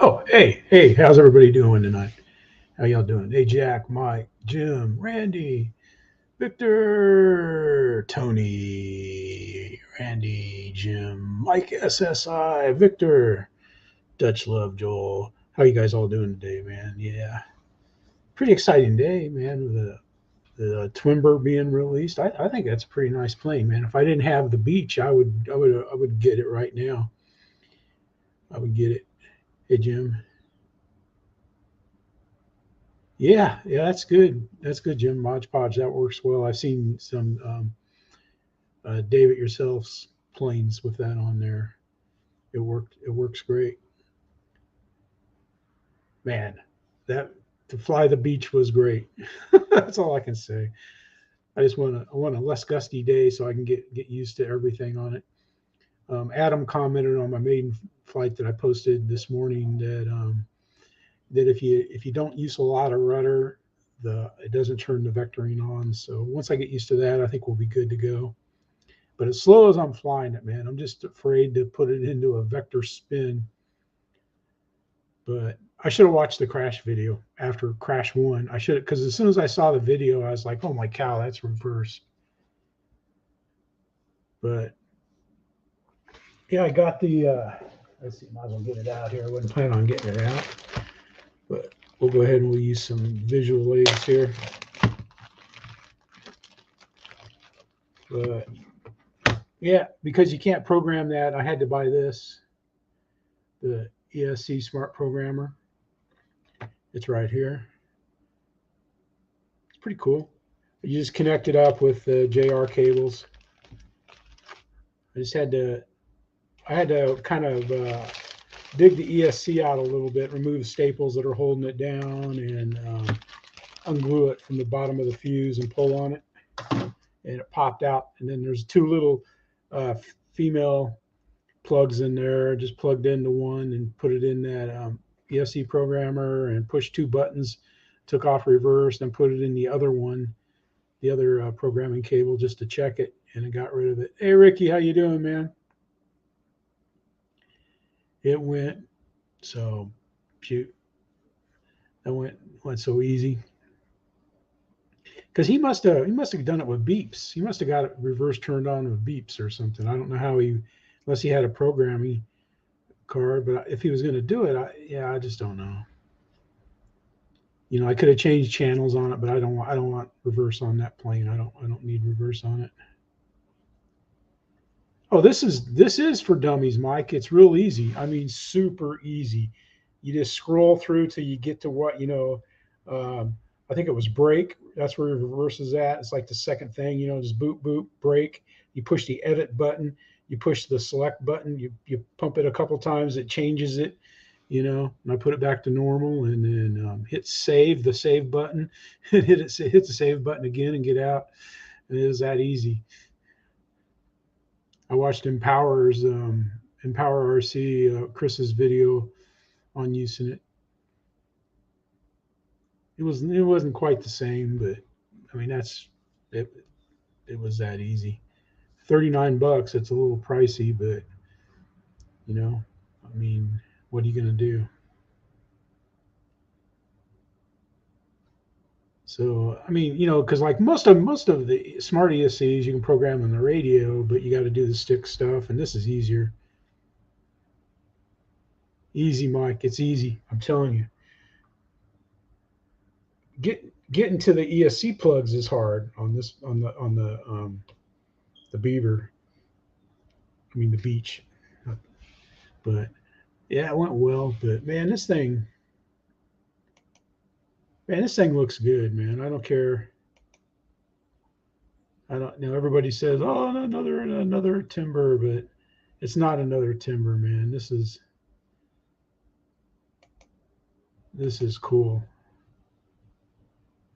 Oh, hey, how's everybody doing tonight? How y'all doing? Hey, Jack, Mike, Jim, Randy, Victor, Tony, Randy, Jim, Mike, SSI, Victor, Dutchlove, Joel. How you guys all doing today, man? Yeah, pretty exciting day, man. With the Twimber being released, I think that's a pretty nice plane, man. If I didn't have the beach, I would get it right now. I would get it. Hey, Jim. Yeah, that's good. That's good, Jim. Mod Podge, that works well. I've seen some David yourself's planes with that on there. It worked. It works great, man. That to fly the beach was great. That's all I can say. I want a less gusty day so I can get used to everything on it. Adam commented on my maiden flight that I posted this morning that if you don't use a lot of rudder, it doesn't turn the vectoring on. So once I get used to that, I think we'll be good to go. But as slow as I'm flying it, man, I'm just afraid to put it into a vector spin. But I should have watched the crash video after crash one. I should have, because as soon as I saw the video, I was like, oh my cow, that's reverse. But yeah, I got the, let's see, might as well get it out here. I wasn't planning on getting it out. But we'll go ahead and we'll use some visual aids here. But yeah, because you can't program that, I had to buy this, the ESC Smart Programmer. It's right here. It's pretty cool. You just connect it up with the JR cables. I had to kind of dig the ESC out a little bit, remove the staples that are holding it down, and unglue it from the bottom of the fuse and pull on it. And it popped out. And then there's two little female plugs in there. Just plugged into one and put it in that ESC programmer and pushed two buttons, took off reverse, then put it in the other one, the other programming cable, just to check it, and it got rid of it. Hey, Ricky, how you doing, man? It went so, shoot, that went so easy. Because he must have done it with beeps. He must have got it reverse turned on with beeps or something. I don't know how unless he had a programming card. But if he was going to do it, I just don't know. You know, I could have changed channels on it, but I don't want reverse on that plane. I don't need reverse on it. Oh, this is for dummies, Mike. It's real easy. I mean, super easy. You just scroll through till you get to what I think it was brake. That's where reverse is at. It's like the second thing, just boot, boot, brake. You push the edit button. You push the select button. You pump it a couple times. It changes it, and I put it back to normal, and then hit save, the save button, and hit the save button again and get out. And it was that easy. I watched Empower RC, Chris's video on using it. It wasn't quite the same, but I mean it. It was that easy. $39. It's a little pricey, but I mean, what are you gonna do? So I mean, because like most of the smart ESCs, you can program on the radio, but you got to do the stick stuff, and this is easier. Easy, Mike. It's easy. I'm telling you. Getting to the ESC plugs is hard on the Beaver. I mean the Beach. But yeah, it went well. But man, this thing looks good, man. I don't care. I don't know. Everybody says, "Oh, another timber," but it's not another timber, man. This is cool.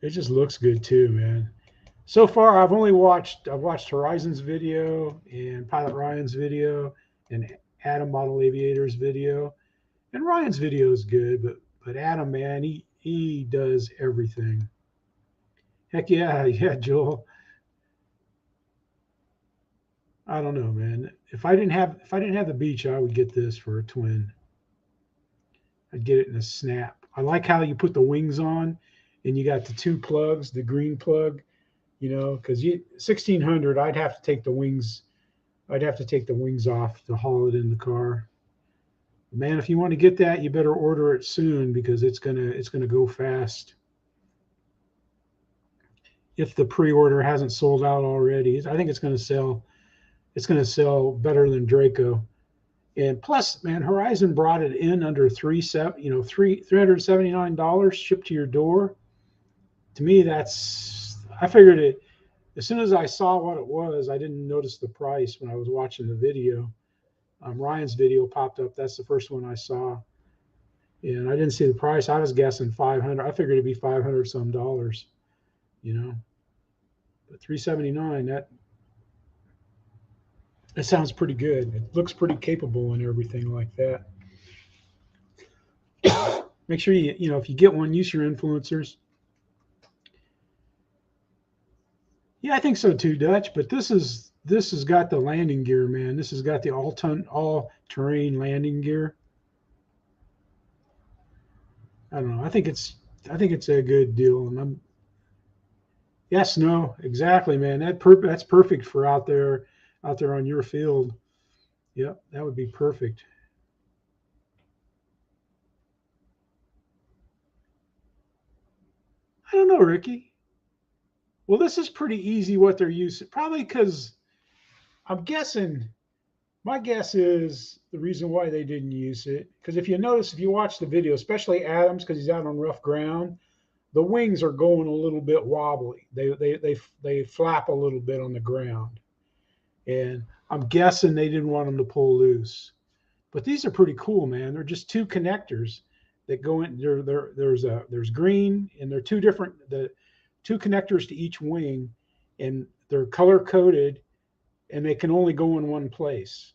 It just looks good too, man. So far, I've watched Horizon's video and Pilot Ryan's video and Adam Model Aviator's video, and Ryan's video is good, but Adam, man, he does everything. Heck yeah, Joel. I don't know, man. If I didn't have the beach, I would get this for a twin. I'd get it in a snap. I like how you put the wings on, and you got the two plugs, the green plug, because 1600, I'd have to take the wings. I'd have to take the wings off to haul it in the car. Man, if you want to get that, you better order it soon because it's gonna go fast. If the pre-order hasn't sold out already, I think it's gonna sell. It's gonna sell better than Draco. And plus, man, Horizon brought it in under $379 shipped to your door. To me, I figured it. As soon as I saw what it was, I didn't notice the price when I was watching the video. Ryan's video popped up. That's the first one I saw, and I didn't see the price. I was guessing 500. I figured it'd be 500 some dollars, But 379. That sounds pretty good. It looks pretty capable and everything like that. Make sure if you get one, use your influencers. Yeah, I think so too, Dutch. But this has got the landing gear, man. This has got the all-terrain landing gear. I don't know. I think it's a good deal, and no, exactly, man. That's perfect for out there on your field. Yep, that would be perfect. I don't know, Ricky. Well, this is pretty easy what they're using. Probably because I'm guessing, my guess is the reason why they didn't use it. Because if you watch the video, especially Adams, because he's out on rough ground, the wings are going a little bit wobbly. They flap a little bit on the ground. And I'm guessing they didn't want them to pull loose. But these are pretty cool, man. They're just two connectors that go in. There's green, and they're two connectors to each wing, and they're color coded, and they can only go in one place.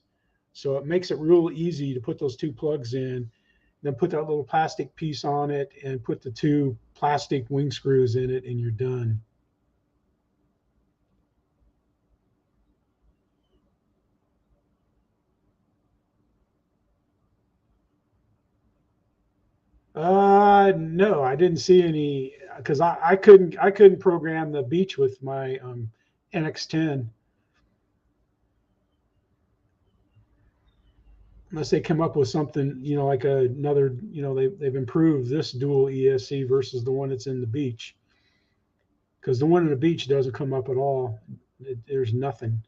So it makes it real easy to put those two plugs in, then put that little plastic piece on it, and put the two plastic wing screws in it, and you're done. No, I didn't see any because I couldn't program the beach with my NX10 unless they come up with something, like another, they've improved this dual ESC versus the one that's in the beach, because the one in the beach doesn't come up at all. There's nothing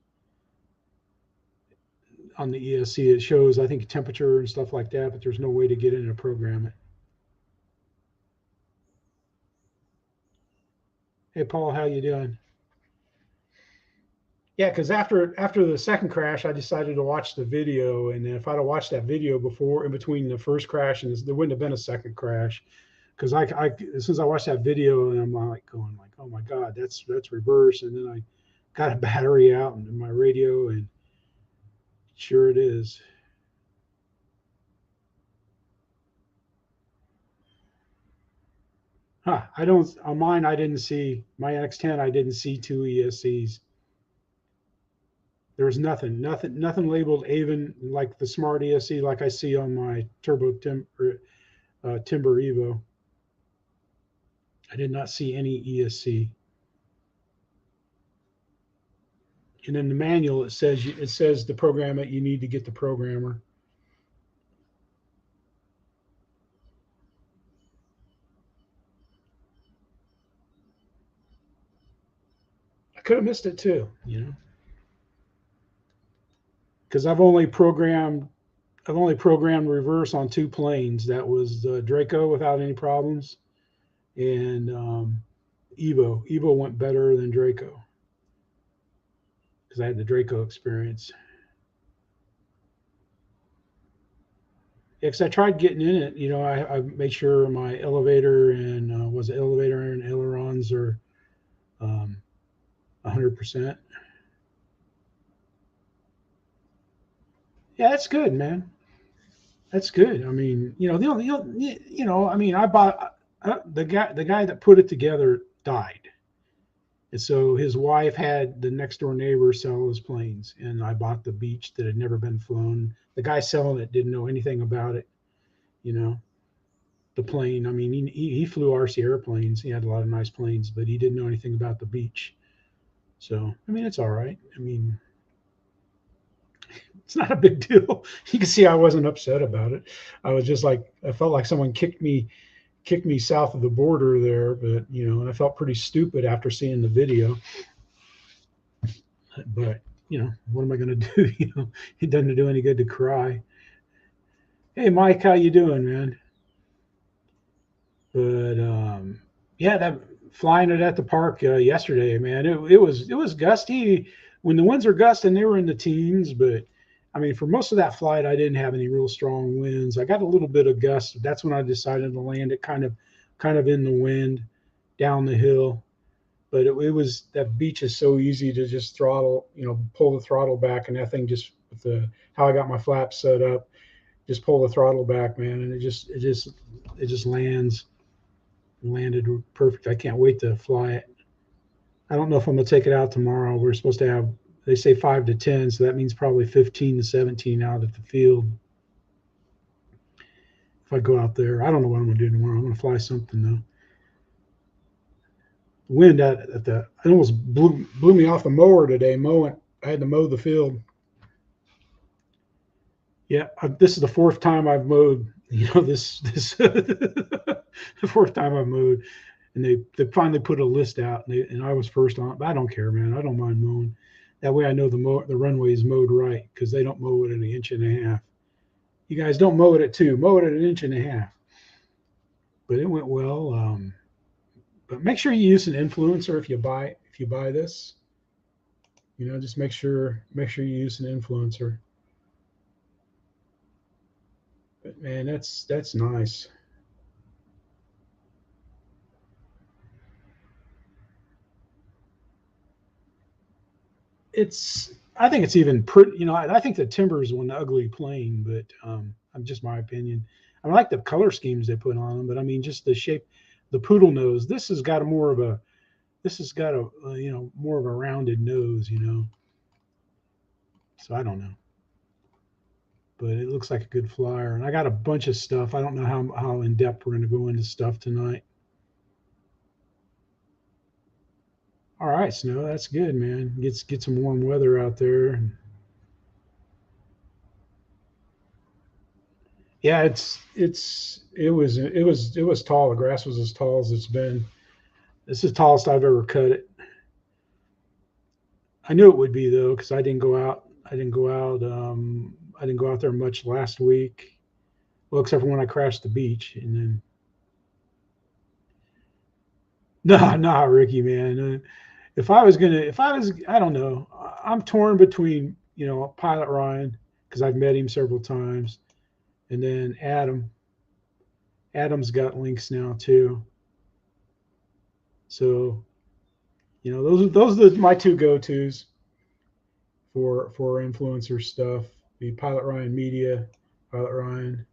on the ESC. It shows, I think, temperature and stuff like that, but there's no way to get in and program it. Hey, Paul, how you doing? Yeah, because after the second crash, I decided to watch the video, and if I'd have watched that video before, in between the first crash and there wouldn't have been a second crash, because as soon as I watched that video, and I'm going, oh my God, that's reverse, and then I got a battery out in my radio, and sure it is. On mine, I didn't see, my NX10, I didn't see two ESCs. There was nothing labeled Avon like the Smart ESC like I see on my Timber Evo. I did not see any ESC. And in the manual, it says to program it, you need to get the programmer. I could have missed it too, because I've only programmed reverse on two planes. That was Draco without any problems, and Evo. Evo went better than Draco because I had the Draco experience. Yeah, because I tried getting in it. I made sure my elevator and ailerons are 100%. Yeah, that's good, man. That's good. I mean, I bought the guy that put it together died, and so his wife had the next door neighbor sell his planes, and I bought the beach that had never been flown. The guy selling it didn't know anything about it, the plane. I mean, he flew RC airplanes. He had a lot of nice planes, but he didn't know anything about the beach. So, I mean, it's all right. I mean, it's not a big deal. You can see I wasn't upset about it. I was just like, I felt like someone kicked me south of the border there, but and I felt pretty stupid after seeing the video. But what am I going to do? It doesn't do any good to cry. Hey, Mike, how you doing, man? But yeah, that flying it at the park yesterday, man, it was gusty. When the winds are gusting, they were in the teens, but I mean, for most of that flight, I didn't have any real strong winds. I got a little bit of gust. That's when I decided to land it kind of in the wind down the hill. But it was, that beach is so easy to just throttle, pull the throttle back, and that thing just, with how I got my flaps set up, just pull the throttle back, man, and it just landed perfect. I can't wait to fly it. I don't know if I'm gonna take it out tomorrow. We're supposed to have, they say 5 to 10, so that means probably 15 to 17 out at the field. If I go out there, I don't know what I'm gonna do tomorrow. I'm gonna fly something though. Wind it almost blew me off the mower today. I had to mow the field. Yeah, this is the fourth time I've mowed. This the fourth time I've mowed, and they finally put a list out, and I was first on it. But I don't care, man. I don't mind mowing. That way I know the runway is mowed right, because they don't mow it at 1.5 inches. You guys don't mow it at 2. Mow it at 1.5 inches. But it went well. But make sure you use an influencer if you buy this. Just make sure you use an influencer. But man, that's nice. I think it's even pretty. I think the timber is one ugly plane, but I'm just my opinion. I like the color schemes they put on them, but I mean just the shape, the poodle nose. This has got more of a more of a rounded nose, So I don't know, but it looks like a good flyer. And I got a bunch of stuff. I don't know how in depth we're going to go into stuff tonight. All right, Snow, that's good, man. Get some warm weather out there. Yeah, it was tall. The grass was as tall as it's been. This is the tallest I've ever cut it. I knew it would be though, because I didn't go out. I didn't go out there much last week. Well, except for when I crashed the beach, and then. No, Ricky, man. I don't know. I'm torn between, Pilot Ryan, because I've met him several times, and then Adam. Adam's got links now too. So, those are my two go-tos for influencer stuff. The Pilot Ryan Media, Pilot Ryan,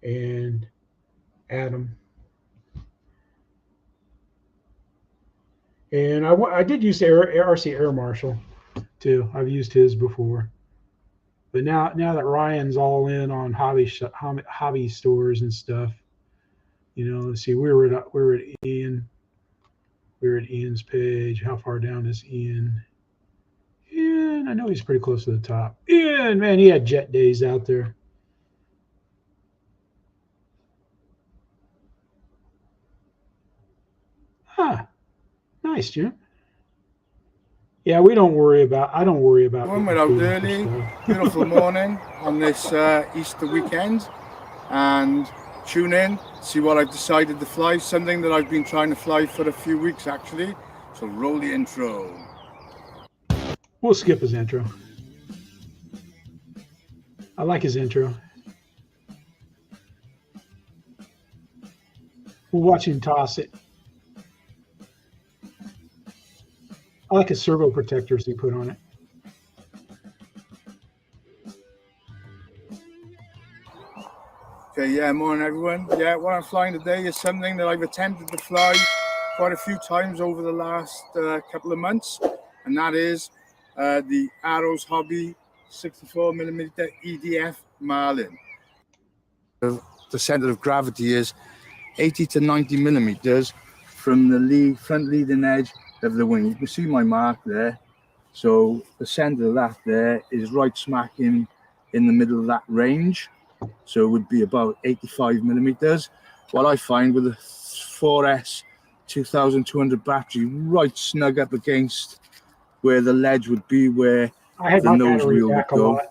and Adam. And I did use the RC Air Marshal too. I've used his before. But now that Ryan's all in on hobby stores and stuff, let's see, we're at Ian. We're at Ian's page. How far down is Ian? Ian, I know he's pretty close to the top. Ian, man, he had jet days out there. Nice, Jim. Yeah, I don't worry about. We're out early, beautiful morning on this Easter weekend, and tune in, see what I've decided to fly. Something that I've been trying to fly for a few weeks actually. So roll the intro. We'll skip his intro. I like his intro. We'll watch him toss it. I like his servo protectors he put on it. Okay, yeah, morning everyone. Yeah, what I'm flying today is something that I've attempted to fly quite a few times over the last couple of months, and that is the Arrows Hobby 64mm EDF Marlin. the center of gravity is 80 to 90 millimeters from the front leading edge of the wing. You can see my mark there. So the center of that there is right smack in the middle of that range. So it would be about 85 millimeters. What I find with the 4S 2200 battery right snug up against where the ledge would be, where I had the my nose battery wheel would back a go, lot.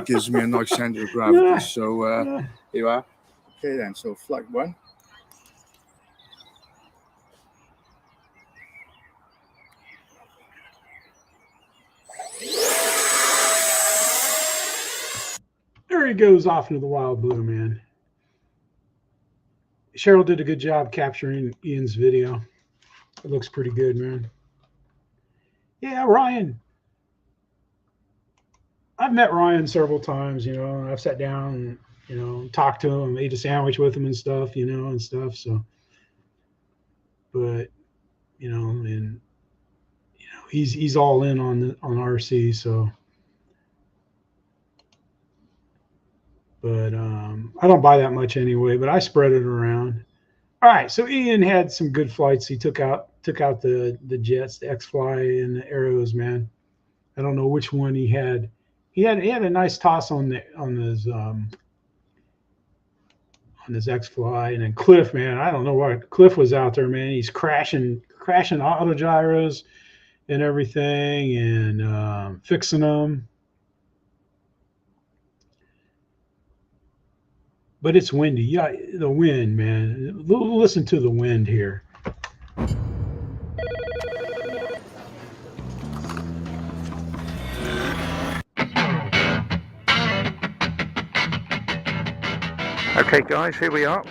gives me a nice center of gravity. Yeah, So yeah. here you are. Okay then, so flight 1. There he goes off into the wild blue, man. Cheryl did a good job capturing Ian's video. It looks pretty good, man. Yeah, Ryan. I've met Ryan several times, you know, and I've sat down and, you know, talked to him, ate a sandwich with him and stuff, you know, and stuff. So, but, you know, and, you know, he's all in on RC. So, but I don't buy that much anyway, but I spread it around. All right, so Ian had some good flights. He took out the jets, the Xfly and the arrows, man. I don't know which one he had. He had a nice toss on his Xfly, and then Cliff, man. I don't know what Cliff was out there, man. He's crashing autogyros and everything, and fixing them. But it's windy. Yeah, the wind, man. Listen to the wind here. Okay, guys, here we are.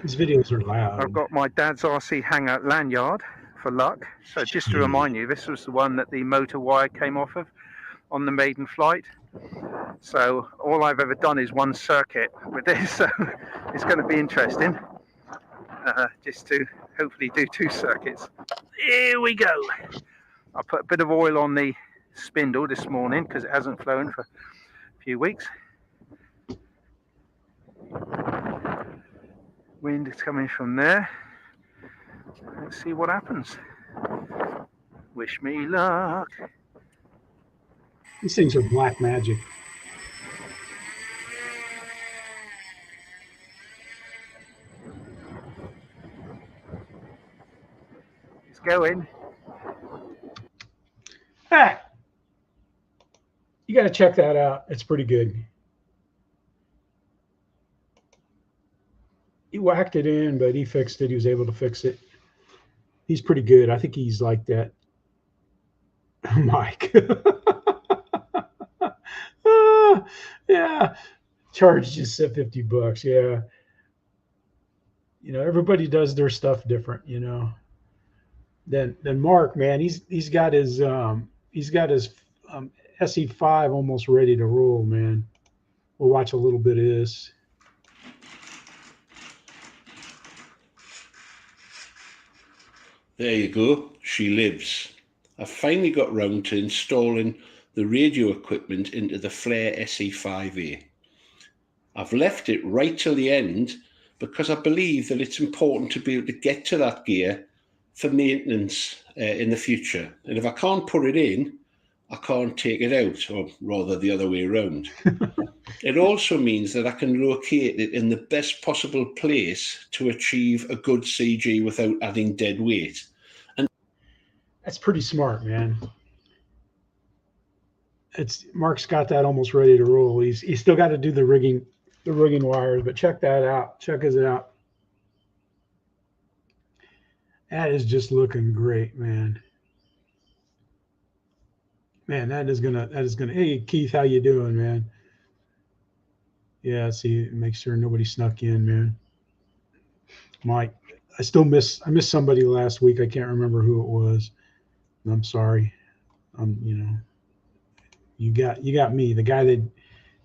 These videos are loud. I've got my dad's RC Hangar lanyard for luck. So just to remind you, this was the one that the motor wire came off of on the Maiden flight. So all I've ever done is one circuit with this, so it's going to be interesting. Just to hopefully do 2 circuits. Here we go. I put a bit of oil on the spindle this morning because it hasn't flown for a few weeks. Wind is coming from there. Let's see what happens. Wish me luck. These things are black magic. It's going. Ah, you got to check that out. It's pretty good. He whacked it in, but he fixed it. He was able to fix it. He's pretty good. I think he's like that. Mike. Yeah. Charged just $50. Yeah. You know, everybody does their stuff different, you know. Then Mark, man, he's got his SE5 almost ready to roll, man. We'll watch a little bit of this. There you go, she lives. I've finally got round to installing the radio equipment into the Flair SE5A. I've left it right till the end because I believe that it's important to be able to get to that gear for maintenance in the future. And if I can't put it in, I can't take it out, or rather the other way around. It also means that I can locate it in the best possible place to achieve a good CG without adding dead weight. And that's pretty smart, man. Mark's got that almost ready to roll. He's still got to do the rigging wires, but check that out. Check it out. That is just looking great, man. Man, that is gonna. Hey, Keith, how you doing, man? Yeah, see, make sure nobody snuck in, man. Mike, I missed somebody last week. I can't remember who it was. I'm sorry. You know, you got me, the guy that,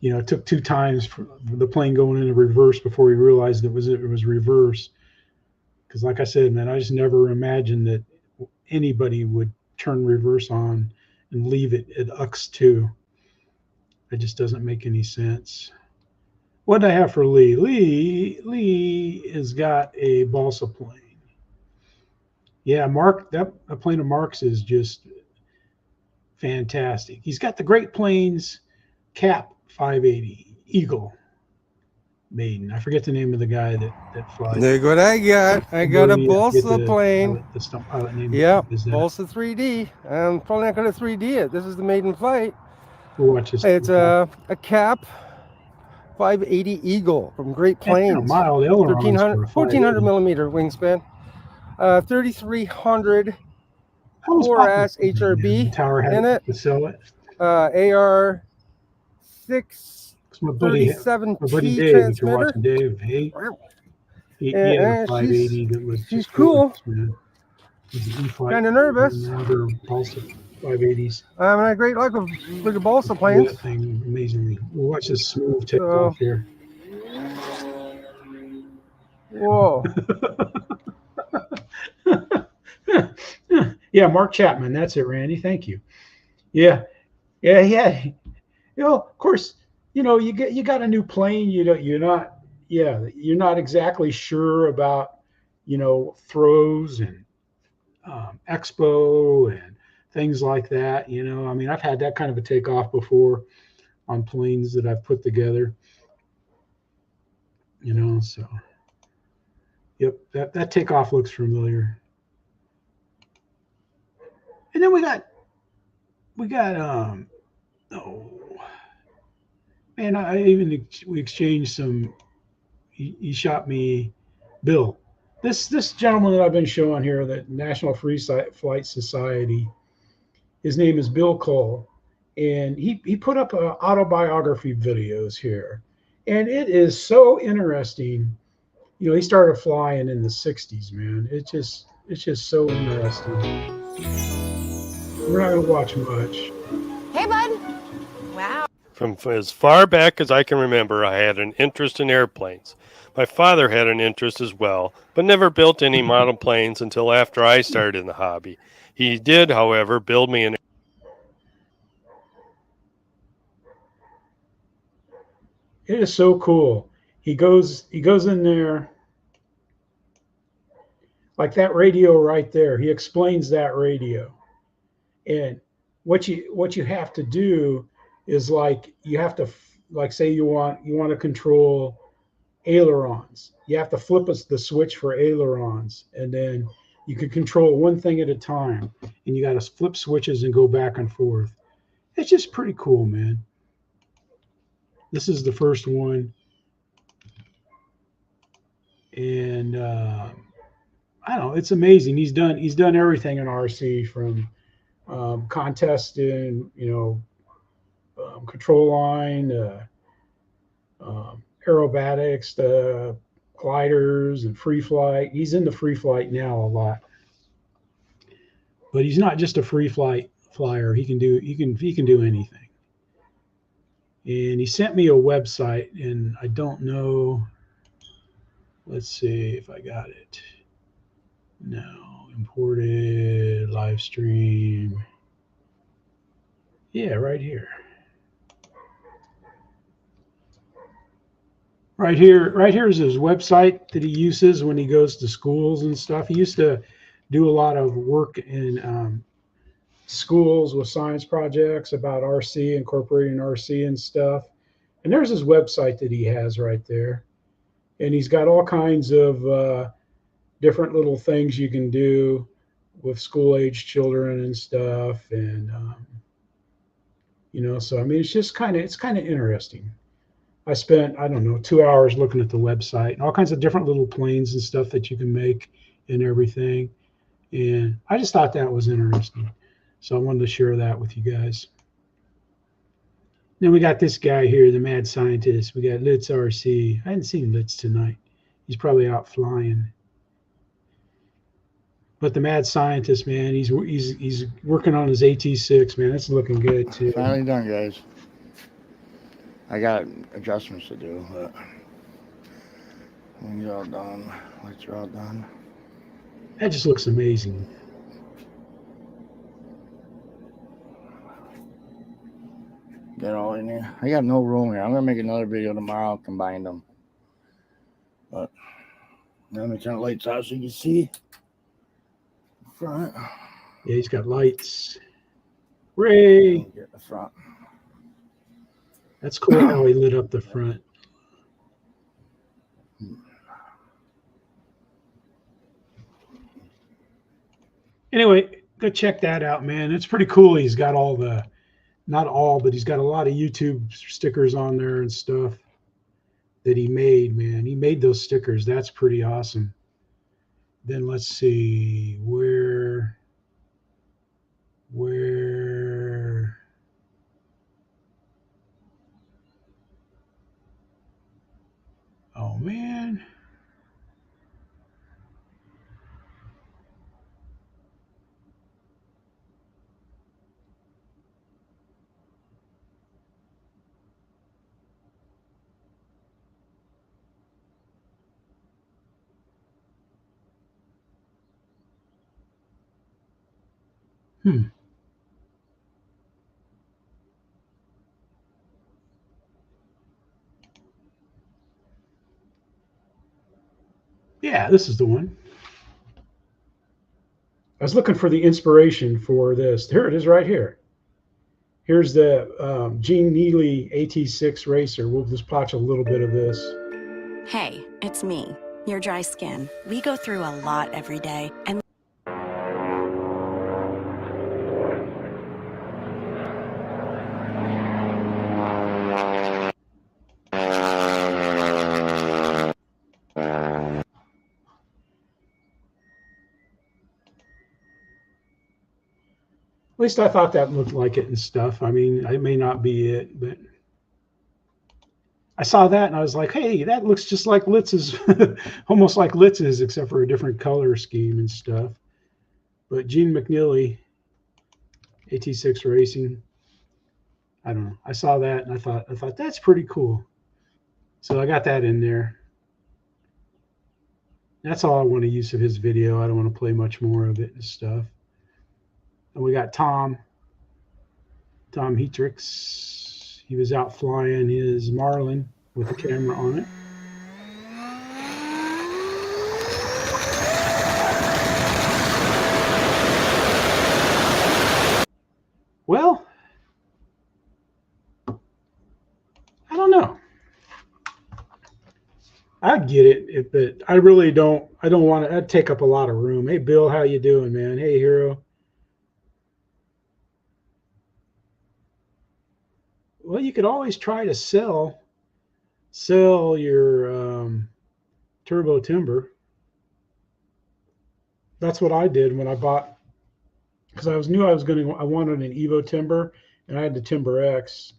you know, it took 2 times for the plane going into reverse before he realized it was reverse. Because like I said, man, I just never imagined that anybody would turn reverse on and leave it at UX2. It just doesn't make any sense. what did I have for Lee? Lee has got a balsa plane. Yeah, Mark, that a plane of Mark's is just fantastic. He's got the Great Plains Cap 580 Eagle Maiden. I forget the name of the guy that flies. Look what I got. I got a balsa plane. The stunt pilot name. Yep, is that? balsa 3D. I'm probably not going to 3D it. This is the Maiden flight. We'll watch this. It's a Cap 580 Eagle from Great Plains. Mild ailerons 1400 millimeter wingspan. 3300 4S HRB tower had in it. To sell it. AR 637T transmitter. Dave, hey. He had a 580 that was she's cool. Kind of nervous. Another balsa 580s. I'm having great luck with the balsa planes. That thing amazingly. We'll watch this smooth takeoff here. Whoa. Yeah, Mark Chapman. That's it, Randy. Thank you. Yeah. You know, of course, you know, you got a new plane. You're not exactly sure about, you know, throws and expo and things like that. You know, I mean, I've had that kind of a takeoff before on planes that I've put together. You know, so yep, that takeoff looks familiar. And then we got we exchanged some. He shot me Bill. This gentleman that I've been showing here, the National Free Flight Society, his name is Bill Kuhl, and he put up autobiography videos here, and it is so interesting. You know, he started flying in the 60s, man. It's just so interesting. We're not gonna watch much. Hey, bud. Wow. From as far back as I can remember, I had an interest in airplanes. My father had an interest as well, but never built any model planes until after I started in the hobby. He did, however, build me an. It is so cool. He goes in there, like that radio right there. He explains that radio, and what you have to do is like you have to say you want to control ailerons. You have to flip the switch for ailerons, and then you can control one thing at a time, and you got to flip switches and go back and forth. It's just pretty cool, man. This is the first one, and I don't know, it's amazing. He's done everything in RC, from contesting, you know, control line, aerobatics, gliders, and free flight. He's into free flight now a lot, but he's not just a free flight flyer. He can do anything. And he sent me a website, and I don't know. Let's see if I got it. No, imported live stream. Yeah, right here. Right here is his website that he uses when he goes to schools and stuff. He used to do a lot of work in schools with science projects about RC, incorporating RC and stuff. And there's his website that he has right there. And he's got all kinds of different little things you can do with school-age children and stuff. And, you know, so, I mean, it's kind of interesting. I spent, I don't know, 2 hours looking at the website and all kinds of different little planes and stuff that you can make and everything. And I just thought that was interesting. So I wanted to share that with you guys. Then we got this guy here, the mad scientist. We got Litz RC. I hadn't seen Litz tonight. He's probably out flying. But the mad scientist, man, he's working on his AT6, man. That's looking good too. Finally done, guys. I got adjustments to do, but when you're all done, lights are all done. That just looks amazing. Get all in here. I got no room here. I'm gonna make another video tomorrow, combine them. But let me turn the lights out so you can see front. Yeah, he's got lights. Ray. Get the front. That's cool how he lit up the front. Anyway, go check that out, man. It's pretty cool. He's got all the, not all, but he's got a lot of YouTube stickers on there and stuff that he made, man. He made those stickers. That's pretty awesome. Then let's see where. Oh, man. Yeah, this is the one. I was looking for the inspiration for this. Here it is right here. Here's the Gene Neely AT6 racer. We'll just watch a little bit of this. Hey, it's me, your dry skin. We go through a lot every day, and At least I thought that looked like it and stuff. I mean, it may not be it, but I saw that and I was like, hey, that looks just like Litz's, almost like Litz's, except for a different color scheme and stuff. But Gene McNeely, AT6 Racing, I don't know. I saw that and I thought that's pretty cool. So I got that in there. That's all I want to use of his video. I don't want to play much more of it and stuff. And we got Tom Heetderks. He was out flying his Marlin with a camera on it. Well, I don't know. I'd get it, but I really don't. I don't want to. That'd take up a lot of room. Hey, Bill, how you doing, man? Hey, Hero. Well, you could always try to sell your turbo timber. That's what I did when I bought, because I wanted an Evo timber, and I had the Timber X.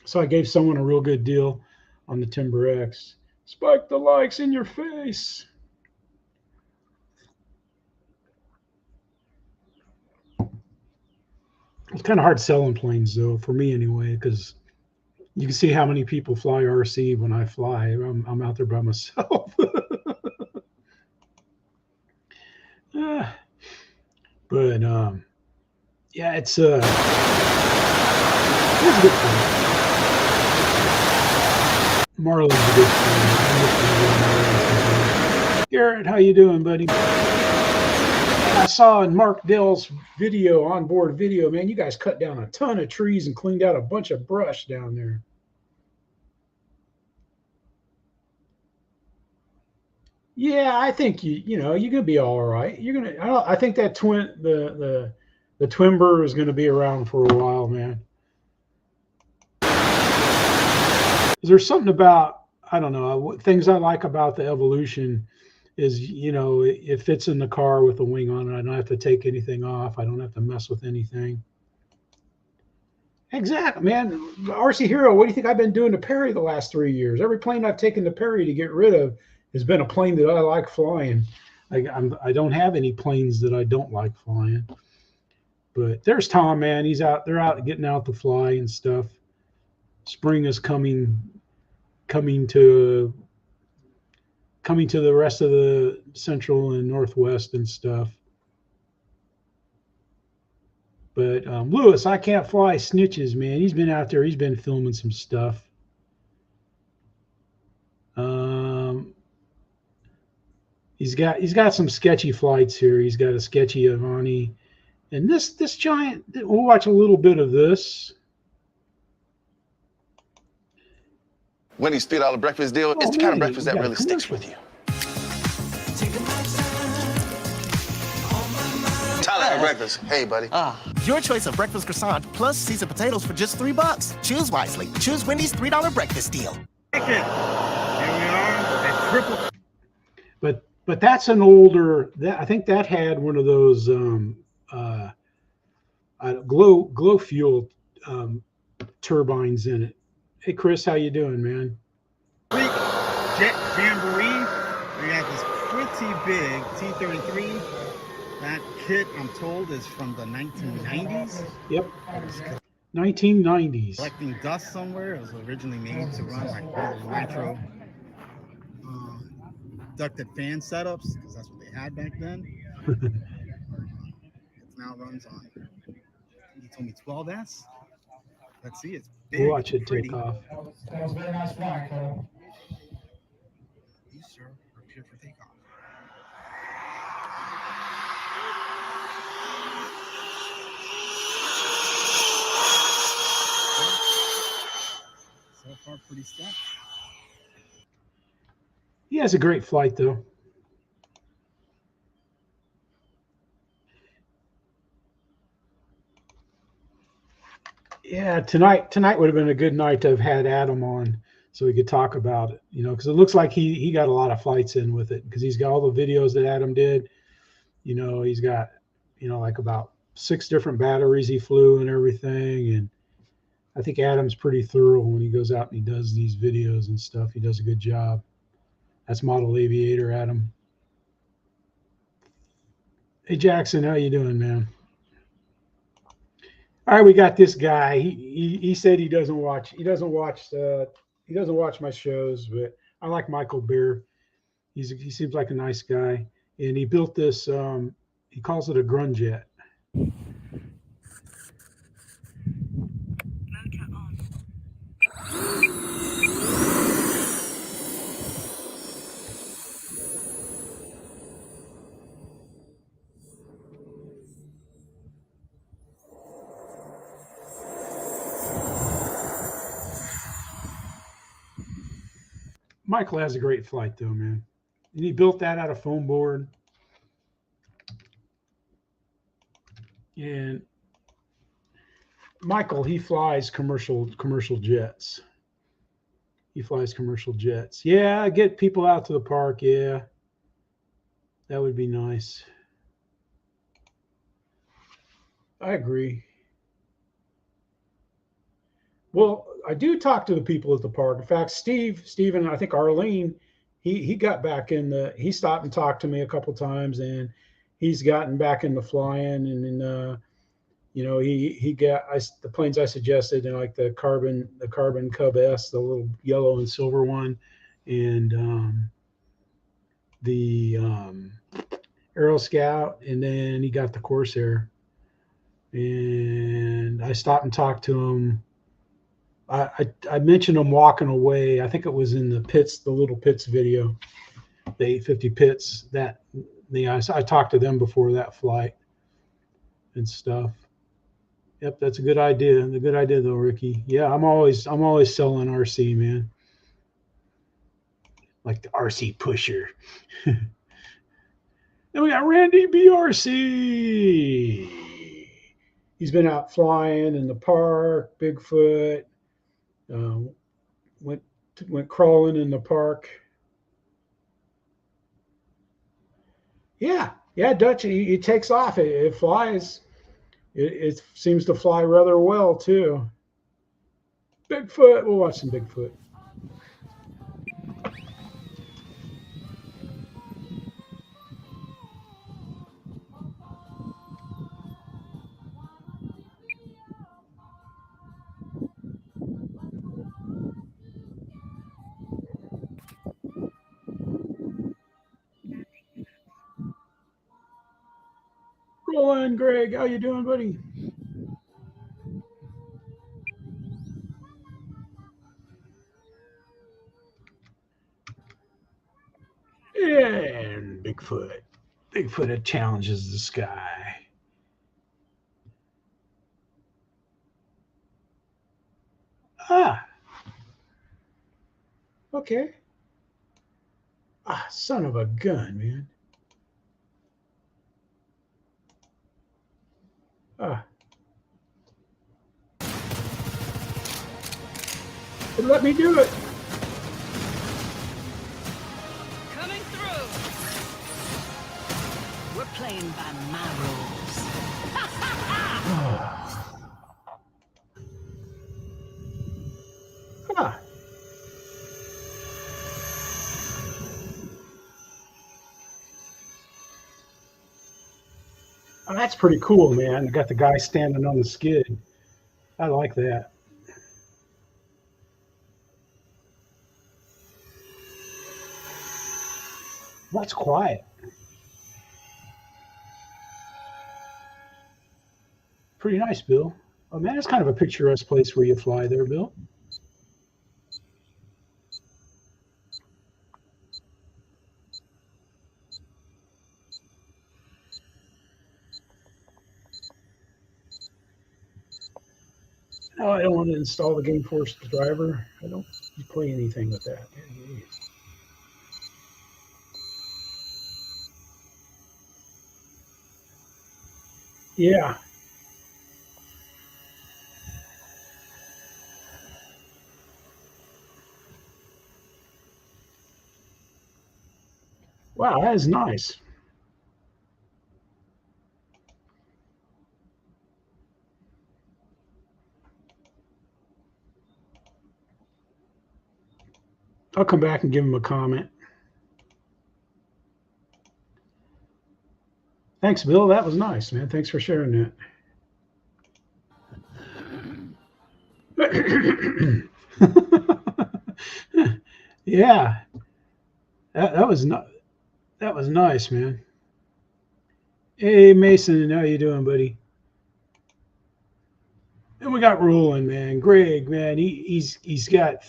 So I gave someone a real good deal on the Timber X. Spike the likes in your face. It's kind of hard selling planes, though, for me anyway, because you can see how many people fly RC when I fly. I'm out there by myself. But yeah, it's a good plane. Marling's a good plane. Garrett, how you doing, buddy? I saw in Mark Dell's video, onboard video, man, you guys cut down a ton of trees and cleaned out a bunch of brush down there. Yeah, I think you're gonna be all right. I think that the Twimber is gonna be around for a while, man. Is there something about, I don't know, things I like about the Evolution is, it fits in the car with a wing on it. I don't have to take anything off. I don't have to mess with anything. Exactly, man. RC Hero, what do you think I've been doing to Perry the last 3 years? Every plane I've taken to Perry to get rid of has been a plane that I like flying. I don't have any planes that I don't like flying. But there's Tom, man. They're out getting out to fly and stuff. Spring is coming to the rest of the central and northwest and stuff. But Lewis, I can't fly Snitches, man. He's been out there. He's been filming some stuff. He's got some sketchy flights here. He's got a sketchy Avani, and this giant. We'll watch a little bit of this. Wendy's $3 breakfast deal. It's the kind of breakfast that really sticks with you. Tyler, breakfast. Hey, buddy. Your choice of breakfast croissant plus seasoned potatoes for just $3. Choose wisely. Choose Wendy's $3 breakfast deal. Here we are at triple. But that's an older. I think that had one of those glow fuel turbines in it. Hey Chris, how you doing, man? Jet Jamboree. We got this pretty big T-33. That kit, I'm told, is from the 1990s. Yep. 1990s. Collecting dust somewhere. It was originally made to run like nitro ducted fan setups, because that's what they had back then. It now runs on, he told me 12S. Let's see, it's big. We'll watch it pretty. take off. That was very nice flying, Cole. You, sir, prepare for takeoff. So far, pretty sketch. He has a great flight, though. Yeah, tonight would have been a good night to have had Adam on so we could talk about it, you know, because it looks like he got a lot of flights in with it, because he's got all the videos that Adam did. You know, he's got, you know, like about 6 different batteries he flew and everything. And I think Adam's pretty thorough when he goes out and he does these videos and stuff. He does a good job. That's model aviator, Adam. Hey Jackson, how you doing, man? All right, we got this guy. He said he doesn't watch my shows, but I like Michael Beer. He seems like a nice guy, and he built this. He calls it a Grunjet. Michael has a great flight, though, man. And he built that out of foam board. And Michael, he flies commercial jets. He flies commercial jets. Yeah, get people out to the park. Yeah, that would be nice. I agree. Well, I do talk to the people at the park. In fact, Steve, and I think Arlene, he got back he stopped and talked to me a couple times, and he's gotten back into flying. And you know, he got the planes I suggested, and like the carbon Cub S, the little yellow and silver one, and the Aero Scout, and then he got the Corsair. And I stopped and talked to him. I mentioned him walking away. I think it was in the pits, the little pits video, the 850 pits. I talked to them before that flight and stuff. Yep, that's a good idea. A good idea though, Ricky. Yeah, I'm always selling RC, man. Like the RC pusher. Then we got RandyB RC. He's been out flying in the park, Bigfoot. Went crawling in the park. Yeah, Dutch. It takes off. It flies. It seems to fly rather well too. Bigfoot. We'll watch some Bigfoot. Roland, Greg, how you doing, buddy? Bigfoot. Bigfoot challenges the sky. Ah. Okay. Ah, son of a gun, man. Ah. It let me do it. Coming through. We're playing by my rules. Ah. Oh, that's pretty cool, man. I got the guy standing on the skid. I like that. That's quiet. Pretty nice, Bill. Oh, man, it's kind of a picturesque place where you fly there, Bill. No, I don't want to install the Game Force driver. I don't play anything with that. Yeah. Wow, that is nice. I'll come back and give him a comment. Thanks, Bill. That was nice, man. Thanks for sharing that. Yeah, that was nice, man. Hey, Mason, how you doing, buddy? And we got Roland, man. Greg, man, he's got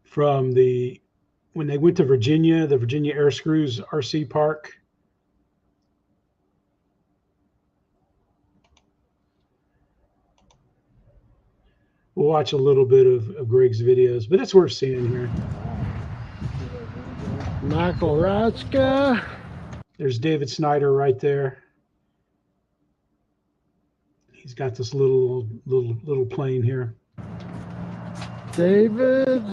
from when they went to Virginia, the Virginia Air Screws RC Park. We'll watch a little bit of Greg's videos, but it's worth seeing here. Michael Rotska. There's David Snyder right there. He's got this little plane here. David.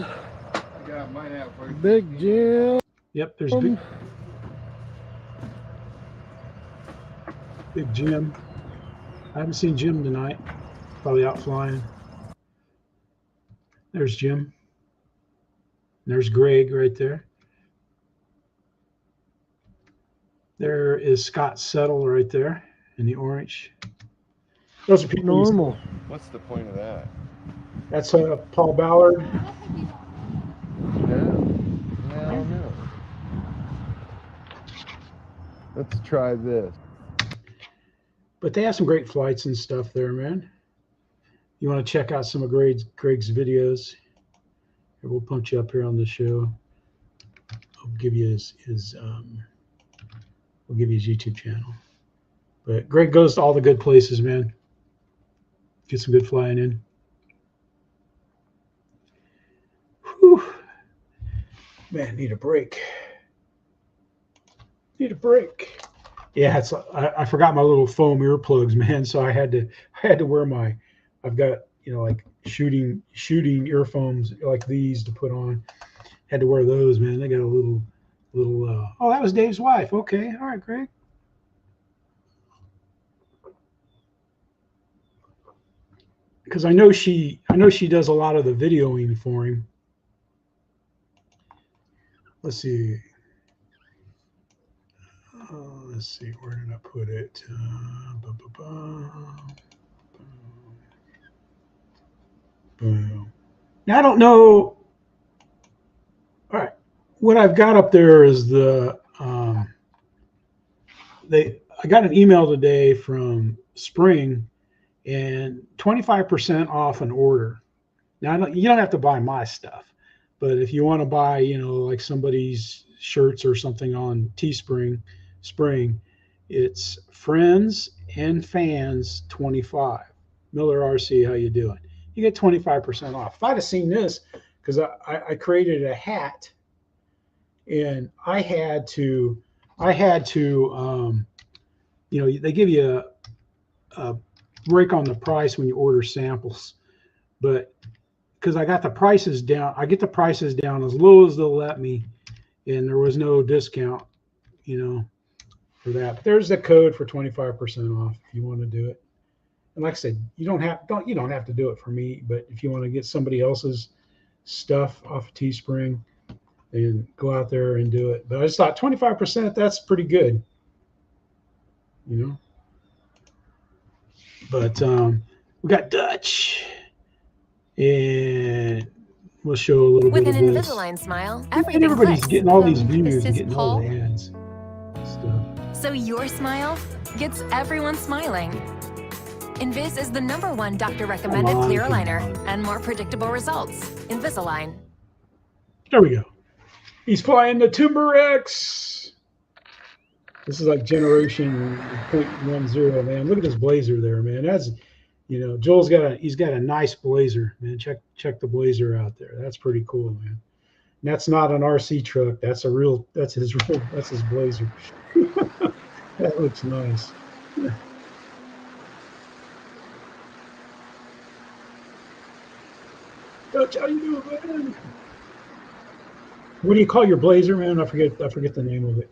Big Jim. Yep, there's Big Jim. I haven't seen Jim tonight. Probably out flying. There's Jim. There's Greg right there. There is Scott Settle right there in the orange. Those are people. Normal. What's the point of that? That's Paul Ballard. No. Let's try this. But they have some great flights and stuff there, man. You want to check out some of Greg's videos? Here, we'll punch you up here on the show. I'll give you his we'll give you his YouTube channel. But Greg goes to all the good places, man. Get some good flying in. Whew. Man, need a break. Need a break. Yeah, it's I forgot my little foam earplugs, man. So I had to wear I've got, like shooting earphones like these to put on. Had to wear those, man. They got a little oh, that was Dave's wife. Okay. All right, Greg. Because I know she does a lot of the videoing for him. Let's see. Let's see, where did I put it? Boom. Now I don't know. All right, what I've got up there is I got an email today from Spring, and 25% off an order. Now you don't have to buy my stuff, but if you want to buy, like somebody's shirts or something on Teespring, it's friends and fans 25. Miller RC, how you doing? You get 25% off. If I'd have seen this, because I created a hat, and I had to, you know, they give you a break on the price when you order samples, but because I got the prices down, I get the prices down as low as they'll let me, and there was no discount, you know, for that. But there's the code for 25% off if you want to do it. And like I said, you don't have to do it for me, but if you want to get somebody else's stuff off of Teespring, and go out there and do it. But I just thought 25%, that's pretty good, you know. But we got Dutch, and we'll show a little bit of this. With an Invisalign smile, everything everybody's clicks. Getting all these views and getting all the ads stuff. So your smile gets everyone smiling. Invis is the #1 doctor-recommended clear aligner and more predictable results. Invisalign. There we go. He's flying the Timber X. This is like generation 0.10, man. Look at this blazer there, man. That's, you know, Joel's he's got a nice blazer, man. Check the blazer out there. That's pretty cool, man. And that's not an RC truck. That's his blazer. That looks nice. Dutch, how you doing, man? What do you call your blazer, man? I forget the name of it.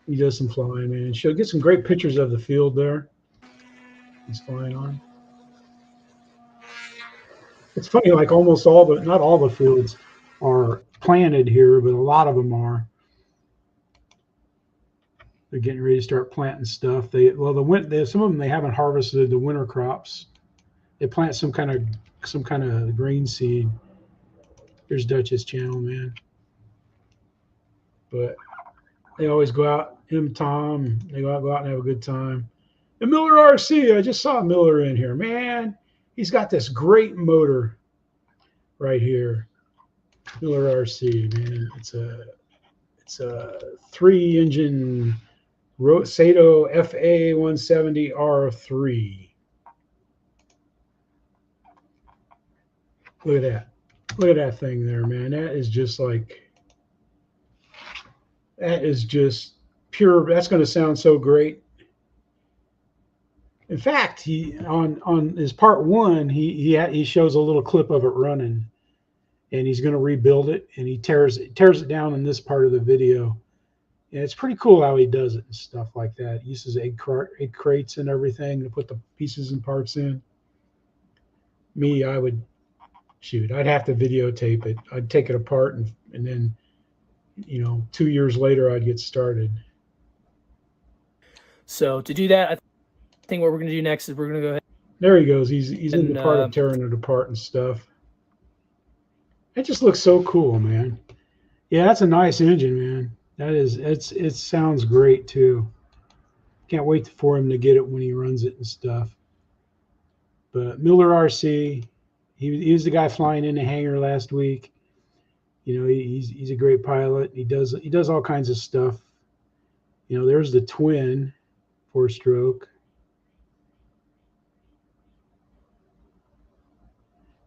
He does some flying, man. She'll get some great pictures of the field there he's flying on. It's funny, like not all the fields are planted here, but a lot of them are. They're getting ready to start planting stuff. Some of them they haven't harvested the winter crops. They plant some kind of grain seed. Here's Dutch's channel, man. But they always go out, him and Tom, they go out and have a good time. And Miller RC, I just saw Miller in here. Man, he's got this great motor right here. Miller RC, man. It's a 3-engine Saito FA170R3. Look at that. Look at that thing there, man. That is just pure. That's going to sound so great. In fact, on his part 1, he shows a little clip of it running, and he's going to rebuild it, and he tears it down in this part of the video. And it's pretty cool how he does it and stuff like that. He uses egg crates and everything to put the pieces and parts in. Me, I'd have to videotape it. I'd take it apart and then, you know, 2 years later, I'd get started. So to do that, I think what we're going to do next is we're going to go ahead. There he goes. He's in the part of tearing it apart and stuff. It just looks so cool, man. Yeah, that's a nice engine, man. It sounds great too. Can't wait for him to get it when he runs it and stuff. But Miller RC, he was the guy flying in the hangar last week. You know, he's a great pilot. He does all kinds of stuff. You know, there's the twin 4-stroke.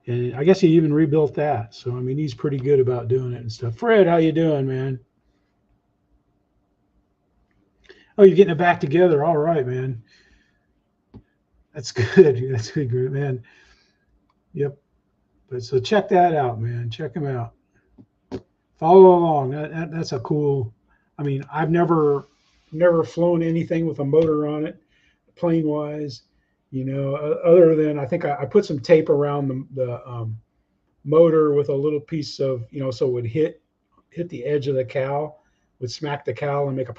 And I guess he even rebuilt that. So I mean, he's pretty good about doing it and stuff. Fred, how you doing, man? Oh, you're getting it back together. All right, man. That's good. That's good, man. Yep. But so check that out, man. Check him out. Follow along. That's a cool. I mean, I've never flown anything with a motor on it, plane wise. You know, other than I think I put some tape around the motor with a little piece of, you know, so it would hit the edge of the cowl, would smack the cowl and make a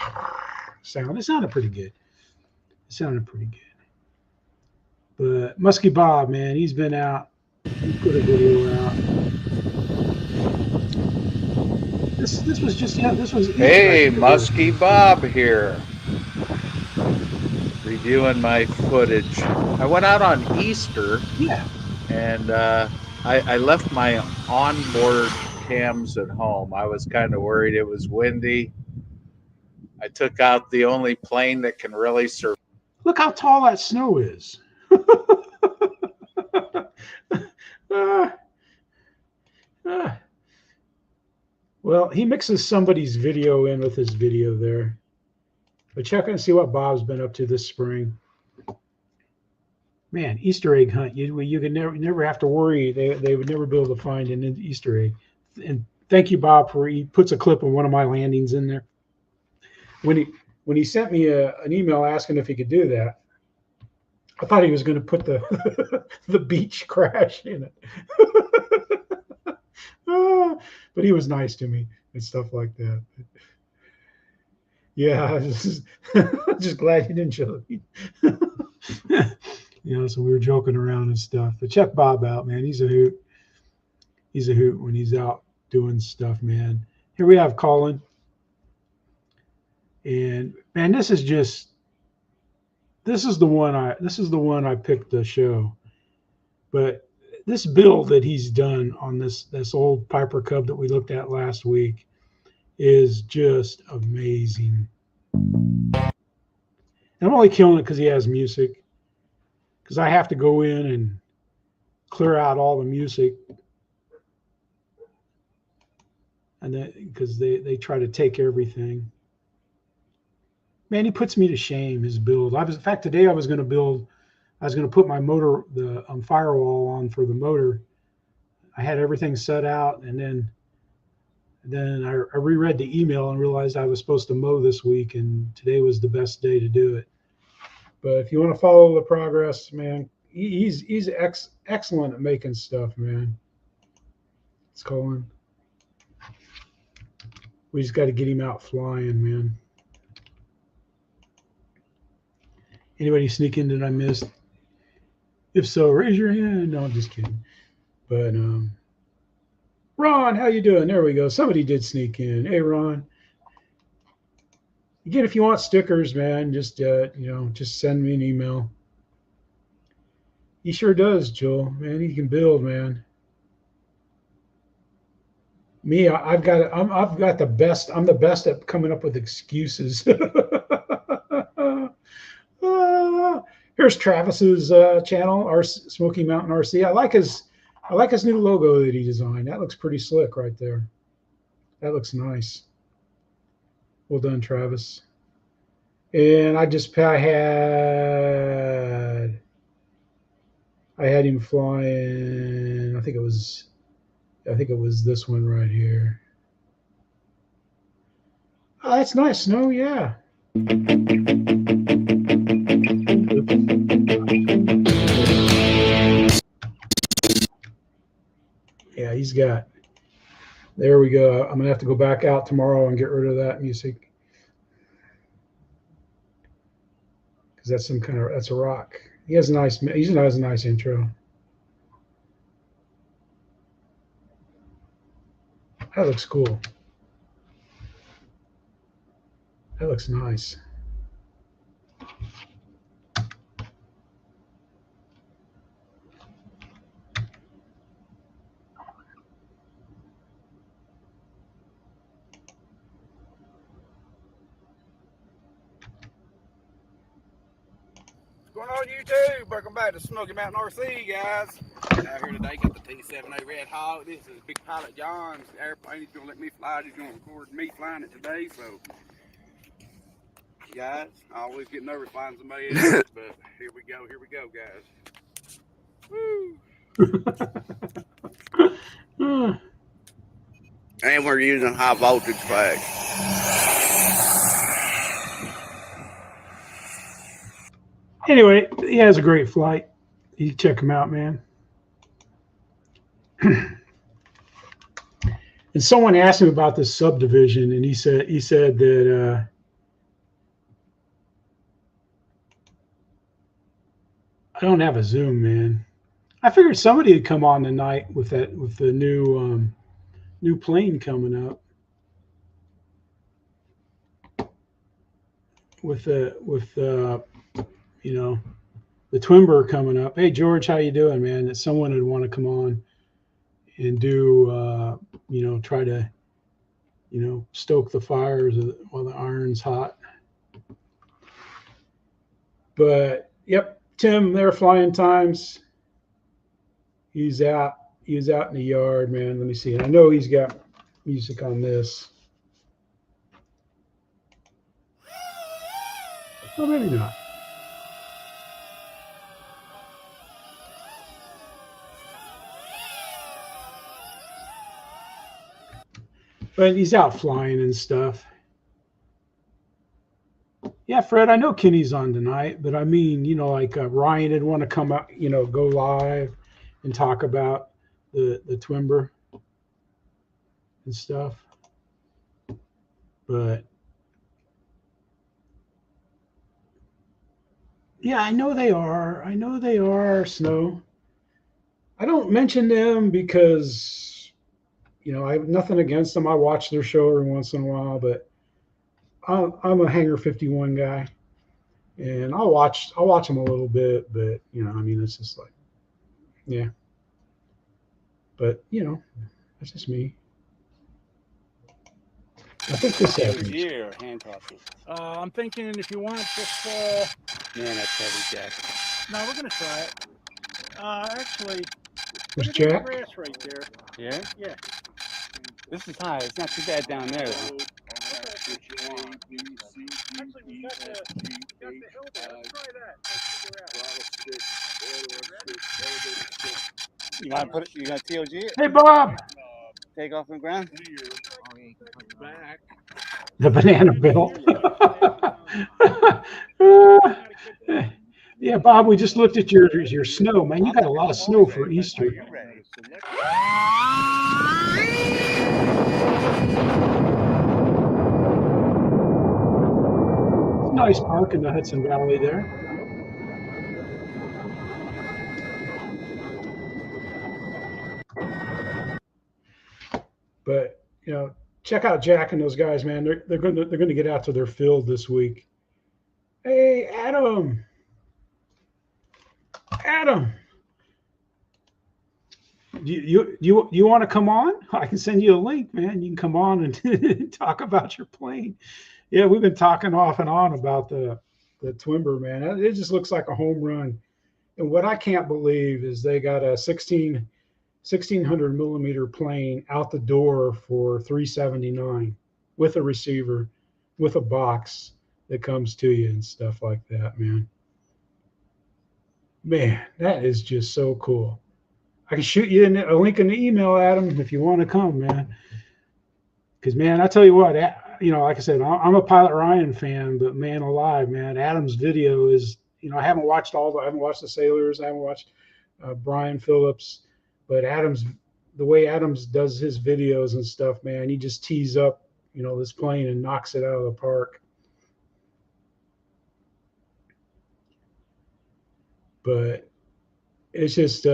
sound. It sounded pretty good. But Muskey Bob, man, he's been out. He put a video out. This was just, yeah, this was. Hey, Muskey Bob here. Reviewing my footage. I went out on Easter. Yeah. And I left my onboard cams at home. I was kind of worried it was windy. I took out the only plane that can really survive. Look how tall that snow is. Well, he mixes somebody's video in with his video there. But check and see what Bob's been up to this spring. Man, Easter egg hunt. You could never have to worry. They would never be able to find an Easter egg. And thank you, Bob, for he puts a clip of one of my landings in there. When he sent me an email asking if he could do that, I thought he was going to put the the beach crash in it. But he was nice to me and stuff like that. Yeah, I was just glad you didn't show me. So we were joking around and stuff. But check Bob out, man. He's a hoot. He's a hoot when he's out doing stuff, man. Here we have Collin. And man, this is the one I picked to show. But this build that he's done on this old Piper Cub that we looked at last week is just amazing. And I'm only killing it because he has music. Because I have to go in and clear out all the music. And then because they try to take everything. Man, he puts me to shame, his build. In fact, today I was going to put my motor, the firewall on for the motor. I had everything set out, and then I reread the email and realized I was supposed to mow this week, and today was the best day to do it. But if you want to follow the progress, man, he's excellent at making stuff, man. It's Collin. We just got to get him out flying, man. Anybody sneak in that I missed? If so, raise your hand. No, I'm just kidding. But Ron, how you doing? There we go. Somebody did sneak in. Hey, Ron. Again, if you want stickers, man, just just send me an email. He sure does, Joel. Man, he can build, man. Me, I've got the best. I'm the best at coming up with excuses. Here's Travis's channel, our Smoky Mountain RC. I like his new logo that he designed. That looks pretty slick right there. That looks nice. Well done, Travis. And I had him flying. I think it was this one right here. Oh, that's nice, Snow. Yeah. Yeah, he's got. There we go. I'm gonna have to go back out tomorrow and get rid of that music because that's a rock. He has a nice intro. That looks cool. That looks nice. What's going on YouTube? Welcome back to Smoky Mountain RC, guys. Out here today, got the T7A Redhawk. This is Big Pilot John's airplane. He's gonna let me fly it. He's gonna record me flying it today. So, guys, I always get nervous flying somebody else, but here we go, guys. Woo! And we're using high voltage flags. Anyway, he has a great flight. You can check him out, man. And someone asked him about this subdivision, and he said that I don't have a Zoom, man. I figured somebody would come on tonight with the new plane coming up. With the Twimber coming up. Hey, George, how you doing, man? That someone would want to come on and do, you know, try to, you know, stoke the fires while the iron's hot. But yep, Tim, their flying times. He's out in the yard, man. Let me see. I know he's got music on this. Oh, maybe not. But he's out flying and stuff. Yeah, Fred, I know Kenny's on tonight, but I mean, you know, like Ryan didn't want to come out, you know, go live and talk about the Twimber and stuff. But yeah, I know they are. I know they are, Snow. I don't mention them because, you know, I have nothing against them. I watch their show every once in a while, but I'm a Hangar 51 guy, and I'll watch them a little bit, but you know, I mean, it's just like, yeah. But you know, that's just me. I think this happens. Year hand tossing. I'm thinking if you want, just man, that's heavy, Jack. No, we're gonna try it. Actually, There's look at Jack. the grass right there. Yeah. Yeah. This is high. It's not too bad down there, though. Actually, we got the hill there. Let's try that. You gotta put it. You gotta TOG it. Hey, Bob. Take off the ground. Back. The banana bill. Yeah, Bob, we just looked at your snow, man. You got a lot of snow for Easter. It's a nice park in the Hudson Valley there. But you know, check out Jack and those guys, man. They're going to get out to their field this week. Hey, Adam, you want to come on? I can send you a link, man. You can come on and talk about your plane. Yeah, we've been talking off and on about the Twimber, man. It just looks like a home run. And what I can't believe is they got a 1600 millimeter plane out the door for $379 with a receiver, with a box that comes to you and stuff like that, man. Man, that is just so cool. I can shoot you a link in the email, Adam, if you want to come, man. Because, man, I tell you what, you know, like I said, I'm a Pilot Ryan fan, but man alive, man, Adam's video is, you know, I haven't watched the Sailors, I haven't watched Brian Phillips. But the way Adams does his videos and stuff, man, he just tees up, you know, this plane and knocks it out of the park. But it's just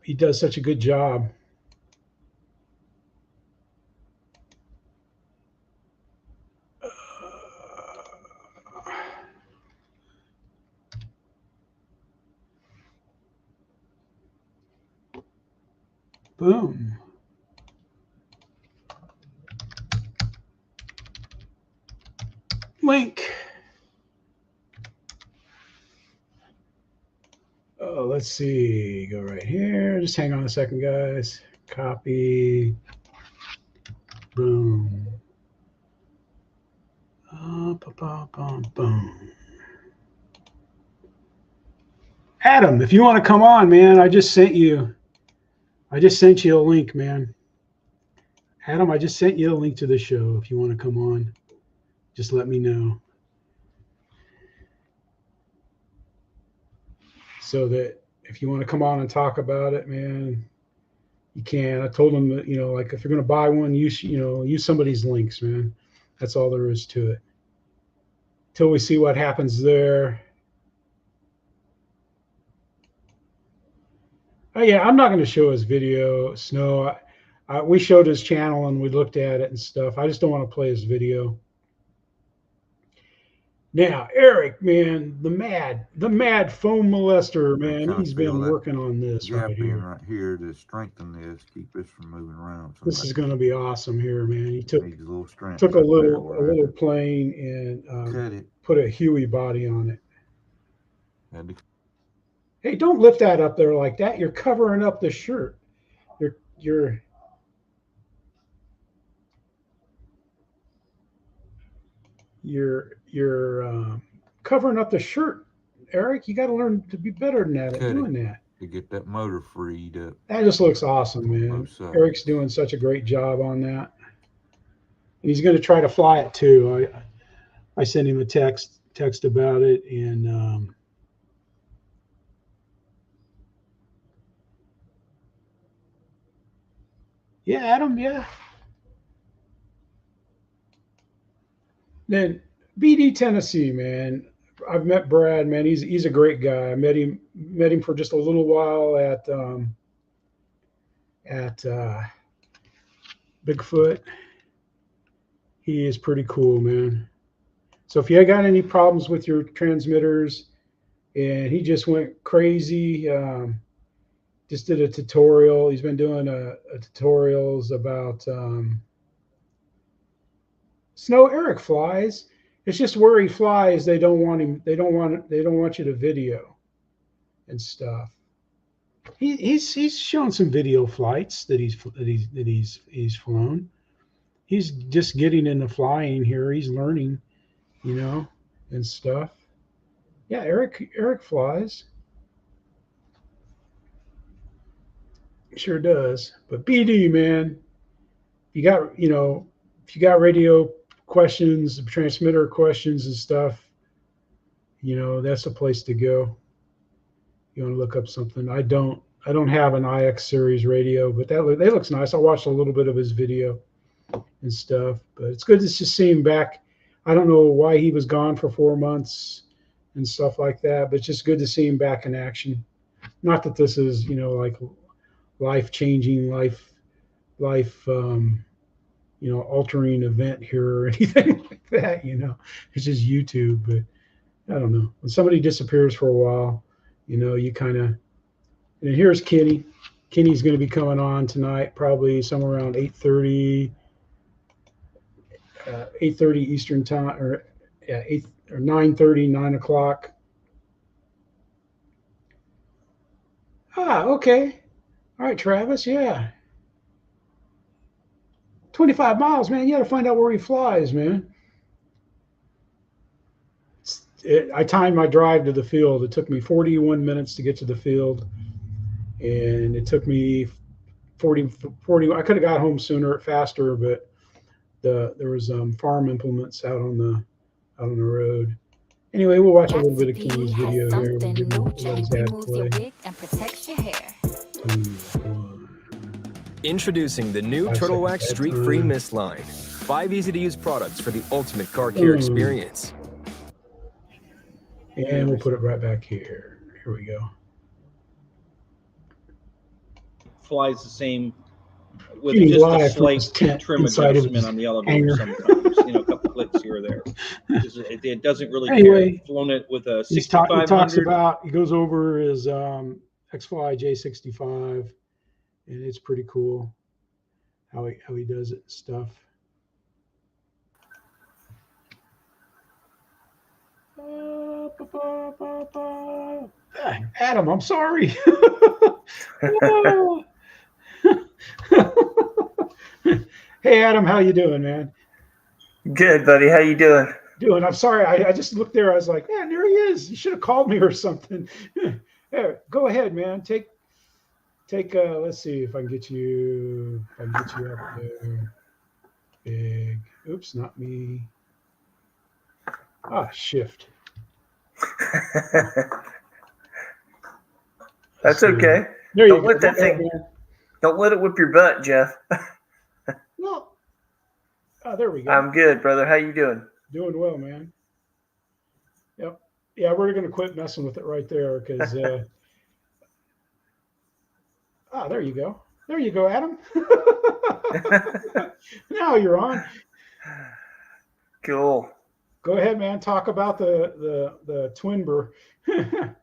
he does such a good job. Boom. Link. Oh, let's see. Go right here. Just hang on a second, guys. Copy. Boom. Boom. Adam, if you want to come on, man, I just sent you a link, man. Adam, I just sent you a link to the show. If you want to come on, just let me know. So that if you want to come on and talk about it, man, you can. I told them that, you know, like if you're going to buy one, use somebody's links, man. That's all there is to it. Till we see what happens there. Oh yeah, I'm not going to show his video, Snow. We showed his channel and we looked at it and stuff. I just don't want to play his video. Now, Eric, man, the mad foam molester, man, trying to he's fill been that working on this gap right in here. right here to strengthen this, keep this from moving around. So This is going to be awesome here, man. He took needs a little strength a right there little where I plane and cut it. put a Huey body on it. Had to Hey, don't lift that up there like that. You're covering up the shirt. You're covering up the shirt, Eric. You got to learn to be better than that at doing that. to get that motor freed up. That just looks awesome, man. Both sides. Eric's doing such a great job on that. And he's going to try to fly it too. I sent him a text about it, and yeah, Adam, yeah. Then BD Tennessee, man. I've met Brad, man. He's a great guy. I met him for just a little while at Bigfoot. He is pretty cool, man. So if you got any problems with your transmitters, and he just went crazy, just did a tutorial. He's been doing tutorials about snow. Eric flies. It's just where he flies, they don't want him. They don't want you to video and stuff. He's shown some video flights that he's flown. He's just getting into flying here. He's learning, and stuff. Yeah, Eric flies. Sure does. But BD, man, if you got radio questions, transmitter questions and stuff, that's the place to go. You want to look up something. I don't have an IX series radio, but that looks nice. I watched a little bit of his video and stuff, but it's good to just see him back. I don't know why he was gone for 4 months and stuff like that, but it's just good to see him back in action. Not that this is, like life-changing, altering event here or anything like that, It's just YouTube, but I don't know. When somebody disappears for a while, you kind of, and here's Kenny. Kenny's going to be coming on tonight, probably somewhere around 8:30 Eastern time, or 9:30, 9 o'clock. Okay. All right, Travis. Yeah. 25 miles, man. You got to find out where he flies, man. I timed my drive to the field. It took me 41 minutes to get to the field, and it took me 40. I could have got home sooner, faster, but there was farm implements out on the road. Anyway, we'll watch a little bit of Kenny's video here. We'll let his dad play. Introducing the new Turtle Wax Streak Free Mist line. 5 easy-to-use products for the ultimate car care experience. And we'll put it right back here. Here we go. Flies the same with just a slight trim adjustment on the elevator sometimes. A couple clicks here or there. It doesn't really care. Flown it with a 6500. He goes over his Xfly J65. And it's pretty cool how he does it and stuff. Adam, I'm sorry. Hey, Adam, how you doing, man? Good, buddy. How you doing? I'm sorry. I just looked there. I was like, man, there he is. You should have called me or something. Hey, go ahead, man. Take let's see if I can get you up there. Big. Oops, not me. Shift. That's okay. There Don't let that thing. Don't let it whip your butt, Jeff. No. Oh, there we go. I'm good, brother. How you doing? Doing well, man. Yep. Yeah, we're gonna quit messing with it right there because. There you go. There you go, Adam. Now you're on. Cool. Go ahead, man. Talk about the Twinber. It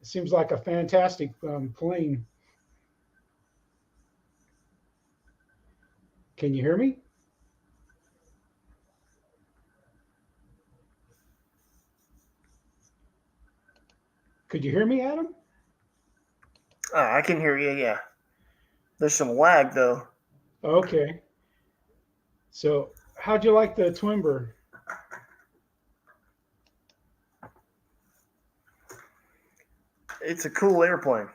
seems like a fantastic plane. Can you hear me? Could you hear me, Adam? I can hear you, yeah. There's some lag, though. Okay. So how'd you like the Twinber? It's a cool airplane.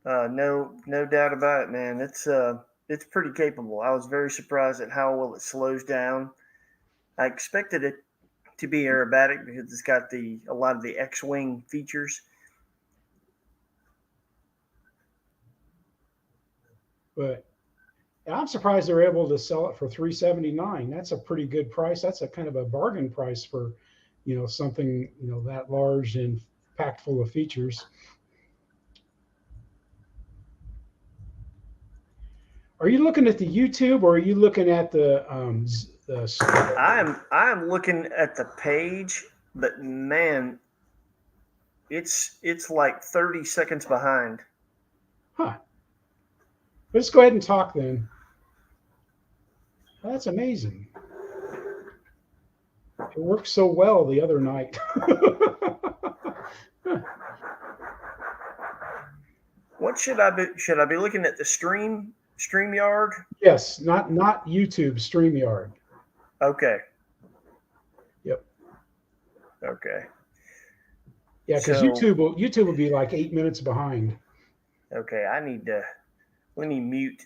No doubt about it, man. It's pretty capable. I was very surprised at how well it slows down. I expected it to be aerobatic because it's got a lot of the X-wing features. But I'm surprised they're able to sell it for $379. That's a pretty good price. That's a kind of a bargain price for, something, that large and packed full of features. Are you looking at the YouTube or are you looking at the I'm looking at the page, but man, it's like 30 seconds behind. Huh. Let's go ahead and talk then. That's amazing. It worked so well the other night. What should I be? Should I be looking at the StreamYard? Yes, not YouTube, StreamYard. Okay. Yep. Okay. Yeah, because YouTube will be like 8 minutes behind. Okay, let me mute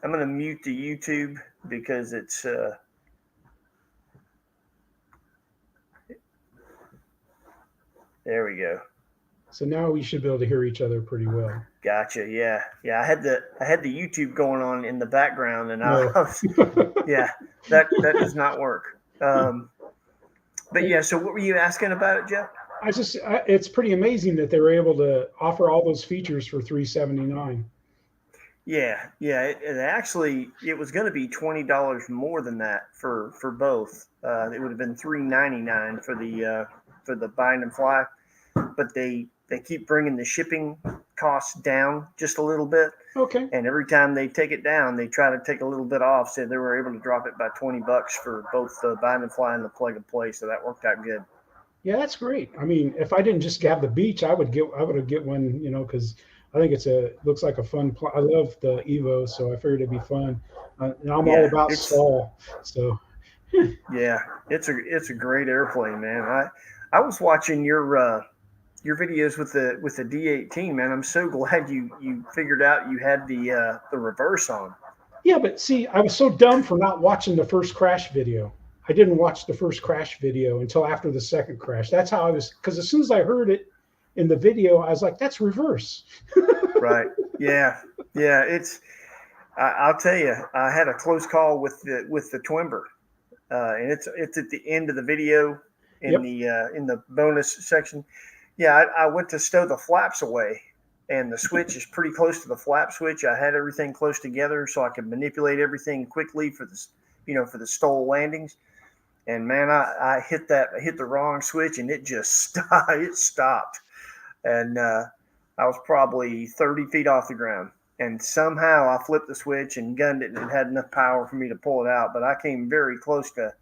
I'm going to mute the YouTube because it's there we go. So now we should be able to hear each other pretty well. Gotcha. Yeah. I had the YouTube going on in the background, and No. that does not work. But yeah. So what were you asking about it, Jeff? It's pretty amazing that they were able to offer all those features for $379. Yeah. It was going to be $20 more than that for both. It would have been $399 for the bind and fly, but they keep bringing the shipping costs down just a little bit. Okay. And every time they take it down, they try to take a little bit off. So they were able to drop it by $20 for both the bind and fly and the plug and play. So that worked out good. Yeah, that's great. I mean, if I didn't just have the beach, I would have get one, because I think looks like a fun. I love the Evo, so I figured it'd be fun. And I'm all about stall, so. Yeah, it's a great airplane, man. I was watching your videos with the D18, man. I'm so glad you figured out you had the reverse on. Yeah, but see, I was so dumb for not watching the first crash video. I didn't watch the first crash video until after the second crash. That's how I was, because as soon as I heard it in the video, I was like, that's reverse. Right. Yeah. I'll tell you, I had a close call with the Twinber, and it's at the end of the video in the bonus section. Yeah, I went to stow the flaps away, and the switch is pretty close to the flap switch. I had everything close together so I could manipulate everything quickly for the stall landings. And man, I hit the wrong switch and it just stopped. And I was probably 30 feet off the ground. And somehow I flipped the switch and gunned it, and it had enough power for me to pull it out. But I came very close to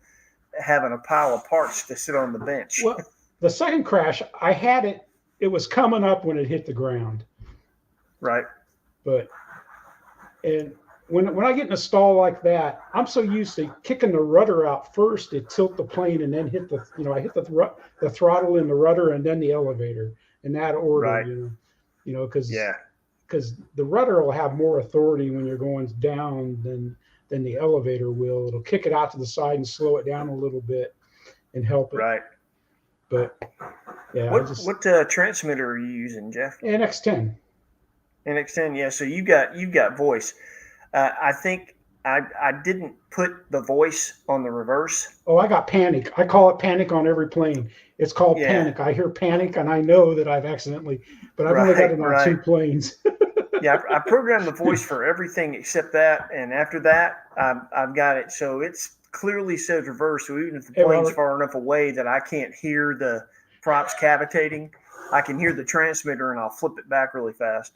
having a pile of parts to sit on the bench. Well, the second crash, I had it. It was coming up when it hit the ground. Right. And when I get in a stall like that, I'm so used to kicking the rudder out first to tilt the plane, and then hit I hit the throttle and the rudder and then the elevator in that order. Right. Because the rudder will have more authority when you're going down than the elevator will. It'll kick it out to the side and slow it down a little bit and help it. Right. But yeah. What transmitter are you using, Jeff? NX10. NX10. Yeah. So you got voice. I think I didn't put the voice on the reverse. Oh, I got panic. I call it panic on every plane. It's called panic. I hear panic and I know that I've accidentally, but I've only got it on 2 planes. Yeah, I programmed the voice for everything except that, and after that, I've got it so it's clearly says reverse. So even if the plane's far enough away that I can't hear the props cavitating, I can hear the transmitter, and I'll flip it back really fast.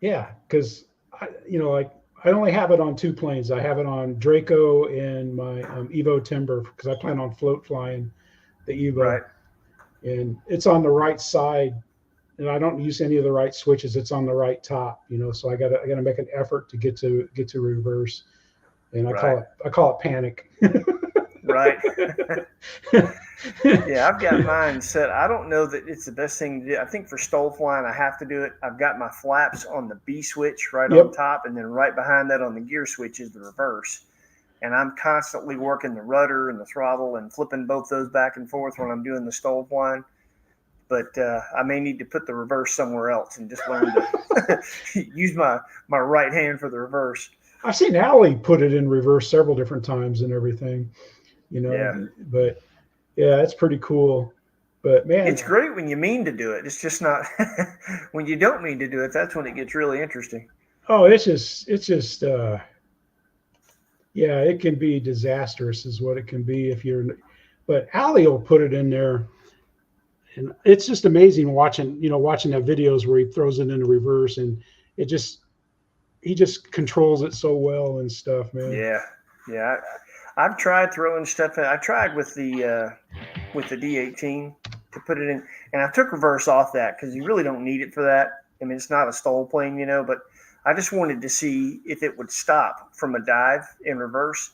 Yeah, because like I only have it on 2 planes. I have it on Draco and my Evo Timber because I plan on float flying the Evo. Right. And it's on the right side, and I don't use any of the right switches. It's on the right top, so I gotta make an effort to get to reverse. And I call it panic. Right. Yeah, I've got mine set. I don't know that it's the best thing to do. I think for stole flying, I have to do it. I've got my flaps on the B switch right on top, and then right behind that on the gear switch is the reverse. And I'm constantly working the rudder and the throttle and flipping both those back and forth when I'm doing the stole flying. But I may need to put the reverse somewhere else and just learn to use my right hand for the reverse. I've seen Allie put it in reverse several different times and everything, Yeah. But yeah, it's pretty cool. But man, it's great when you mean to do it. It's just not when you don't mean to do it. That's when it gets really interesting. Oh, it's just yeah, it can be disastrous is what it can be but Allie will put it in there. And it's just amazing watching that videos where he throws it into reverse, and he just controls it so well and stuff, man. Yeah. I've tried throwing stuff in. I tried with the D18 to put it in, and I took reverse off that because you really don't need it for that. I mean, it's not a stole plane, but I just wanted to see if it would stop from a dive in reverse.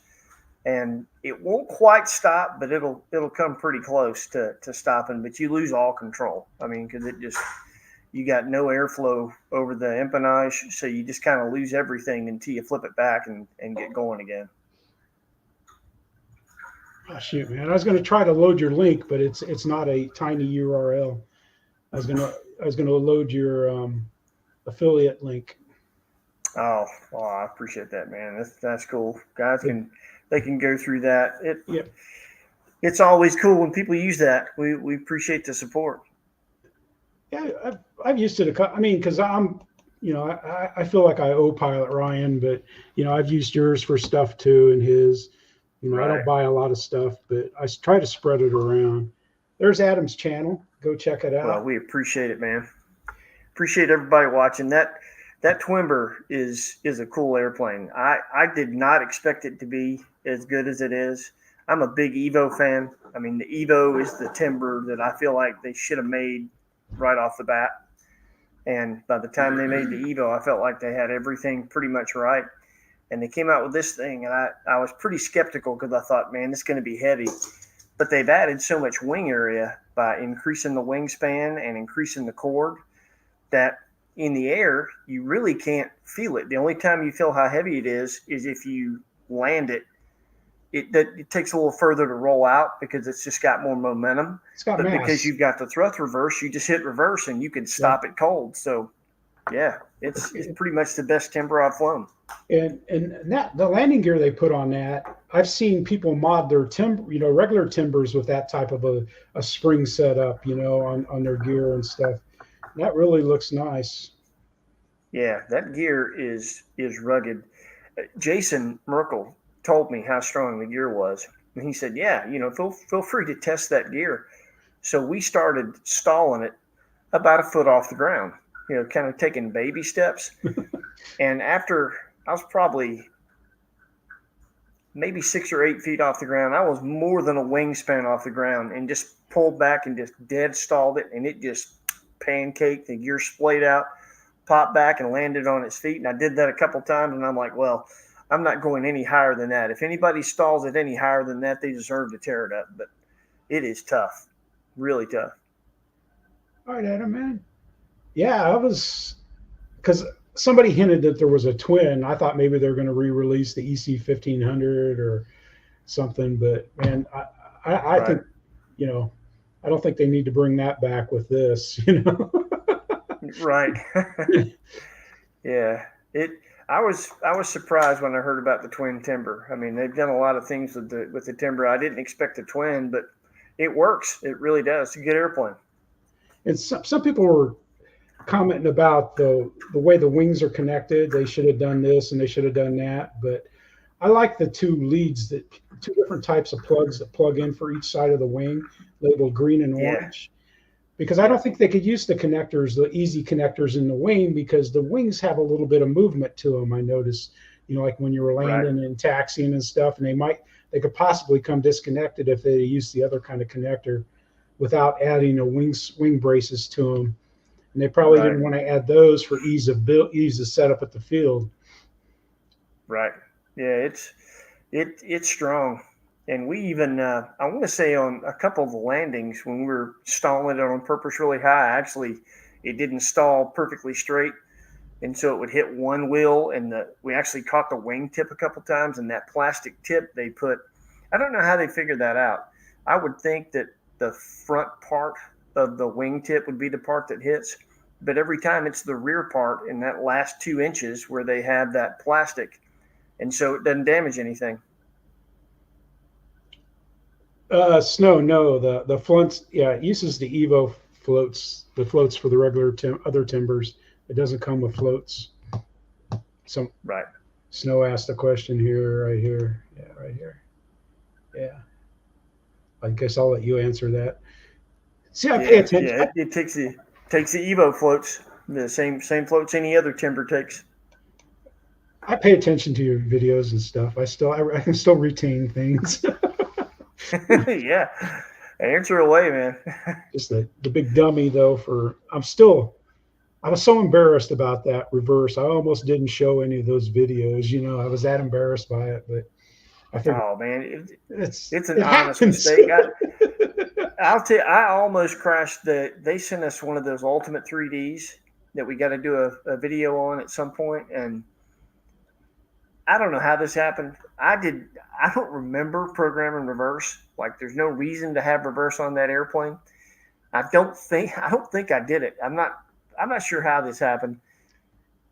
And it won't quite stop, but it'll come pretty close to stopping. But you lose all control. I mean, because you got no airflow over the empennage, so you just kind of lose everything until you flip it back and get going again. Oh, shoot, man! I was going to try to load your link, but it's not a tiny URL. I was gonna load your affiliate link. Oh, well, I appreciate that, man. That's cool. Guys they can go through that. It's always cool when people use that. We appreciate the support. Yeah, I've used it because I'm, I feel like I owe Pilot Ryan, but I've used yours for stuff too, and his. I don't buy a lot of stuff, but I try to spread it around. There's Adam's channel. Go check it out. Well, we appreciate it, man. Appreciate everybody watching. That Twimber is a cool airplane. I did not expect it to be as good as it is. I'm a big Evo fan. I mean, the Evo is the timber that I feel like they should have made right off the bat. And by the time they made the Evo, I felt like they had everything pretty much right. And they came out with this thing, and I was pretty skeptical because I thought, man, this is going to be heavy. But they've added so much wing area by increasing the wingspan and increasing the chord that in the air, you really can't feel it. The only time you feel how heavy it is if you land it. It takes a little further to roll out because it's just got more momentum. It's got but mass. Because you've got the thrust reverse, you just hit reverse and you can stop it cold. So, yeah, it's pretty much the best timber I've flown. And that the landing gear they put on that, I've seen people mod their timber, regular timbers with that type of a spring setup, on their gear and stuff. That really looks nice. Yeah, that gear is rugged. Jason Merkel told me how strong the gear was. And he said, yeah, feel free to test that gear. So we started stalling it about a foot off the ground, kind of taking baby steps. And after I was probably maybe 6 or 8 feet off the ground, I was more than a wingspan off the ground and just pulled back and just dead stalled it. And it just pancaked, the gear splayed out, popped back and landed on its feet. And I did that a couple times, and I'm like, well, I'm not going any higher than that. If anybody stalls it any higher than that, they deserve to tear it up. But it is tough, really tough. All right, Adam, man. Yeah, I was, because somebody hinted that there was a twin. I thought maybe they're going to re-release the EC 1500 or something. But man, I think, I don't think they need to bring that back with this, Right. Yeah. I was surprised when I heard about the twin timber. I mean, they've done a lot of things with the timber. I didn't expect a twin, but it works. It really does. It's a good airplane. And some people were, commenting about the way the wings are connected. They should have done this and they should have done that. But I like the two different types of plugs that plug in for each side of the wing, labeled green and orange. Because I don't think they could use the connectors, the easy connectors in the wing, because the wings have a little bit of movement to them. I noticed, like when you were landing and taxiing and stuff, and they could possibly come disconnected if they use the other kind of connector without adding a wing braces to them. And they probably didn't want to add those for ease of setup at the field. Right. Yeah, it's strong. And we even, I want to say on a couple of the landings when we were stalling it on purpose really high, actually, it didn't stall perfectly straight. And so it would hit one wheel, and we actually caught the wing tip a couple times, and that plastic tip they put, I don't know how they figured that out. I would think that the front part of the wing tip would be the part that hits, but every time it's the rear part in that last 2 inches where they have that plastic, and so it doesn't damage anything. Snow, no, the floats, it uses the Evo floats, the floats for the regular other timbers. It doesn't come with floats. Right. Snow asked a question here, right here. Yeah, right here. Yeah. I guess I'll let you answer that. See, I pay attention. Yeah, it takes the Evo floats, the same floats any other timber takes. I pay attention to your videos and stuff. I can still retain things. Yeah, answer away, man. Just the big dummy though. I was so embarrassed about that reverse. I almost didn't show any of those videos. I was that embarrassed by it, but I think. Oh man, it's an honest mistake. I'll tell you, I almost crashed they sent us one of those Ultimate 3Ds that we got to do a video on at some point, and I don't know how this happened. I don't remember programming reverse. Like, there's no reason to have reverse on that airplane. I don't think I did it. I'm not sure how this happened,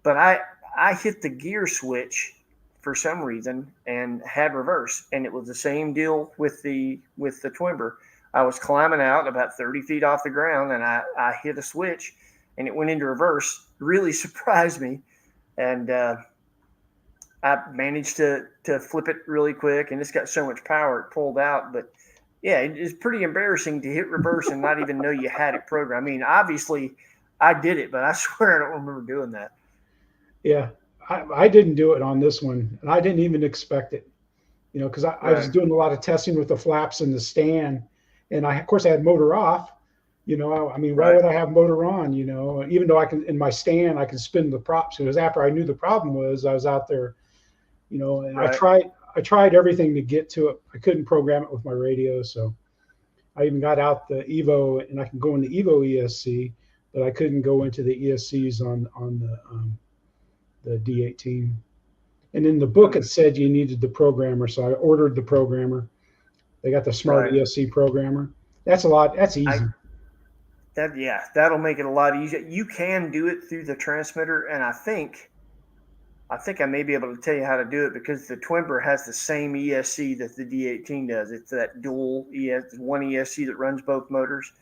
but I hit the gear switch for some reason and had reverse, and it was the same deal with the Twimber. I was climbing out about 30 feet off the ground, and I hit a switch, and it went into reverse. Really surprised me, and I managed to flip it really quick, and it's got so much power it pulled out. But yeah, it's pretty embarrassing to hit reverse and not even know you had it programmed. I mean, obviously I did it, but I swear I don't remember doing that. Yeah, I didn't do it on this one, and I didn't even expect it, because I was doing a lot of testing with the flaps and the stand, and of course I had motor off. I mean, why would I have motor on? Even though I can, in my stand, I can spin the props. It was after I knew the problem was I was out there, and I tried everything to get to it. I couldn't program it with my radio, so I even got out the Evo, and I can go into Evo ESC, but I couldn't go into the ESCs on the D18. And in the book, it said you needed the programmer, so I ordered the programmer. They got the smart ESC programmer. That's easy. That'll make it a lot easier. You can do it through the transmitter, and I think I may be able to tell you how to do it, because the Twimber has the same ESC that the D18 does. It's that dual one ESC that runs both motors,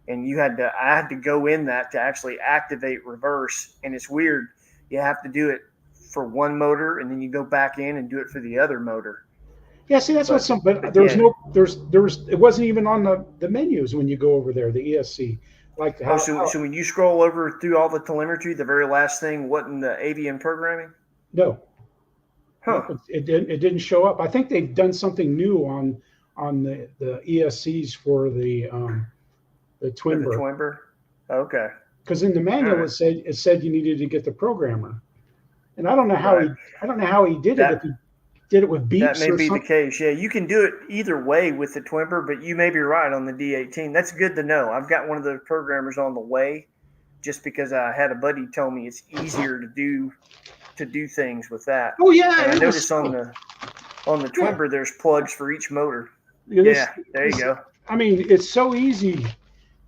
and I had to go in that to actually activate reverse. And it's weird. You have to do it for one motor, and then you go back in and do it for the other motor. Yeah, see, that's but it wasn't even on the menus when you go over there, the ESC. Like so when you scroll over through all the telemetry, the very last thing wasn't the avian programming? No. Huh. It didn't show up. I think they've done something new on the ESCs for the Twimber. The Twimber? Okay. Because in the manual it said you needed to get the programmer. And I don't know how he did it. If he did it with beeps or something. That may be the case. Yeah, you can do it either way with the Twimber, but you may be right on the D18. That's good to know. I've got one of those programmers on the way, just because I had a buddy tell me it's easier to do things with that. Oh yeah. And I noticed on the Twimber there's plugs for each motor. There you go. I mean, it's so easy.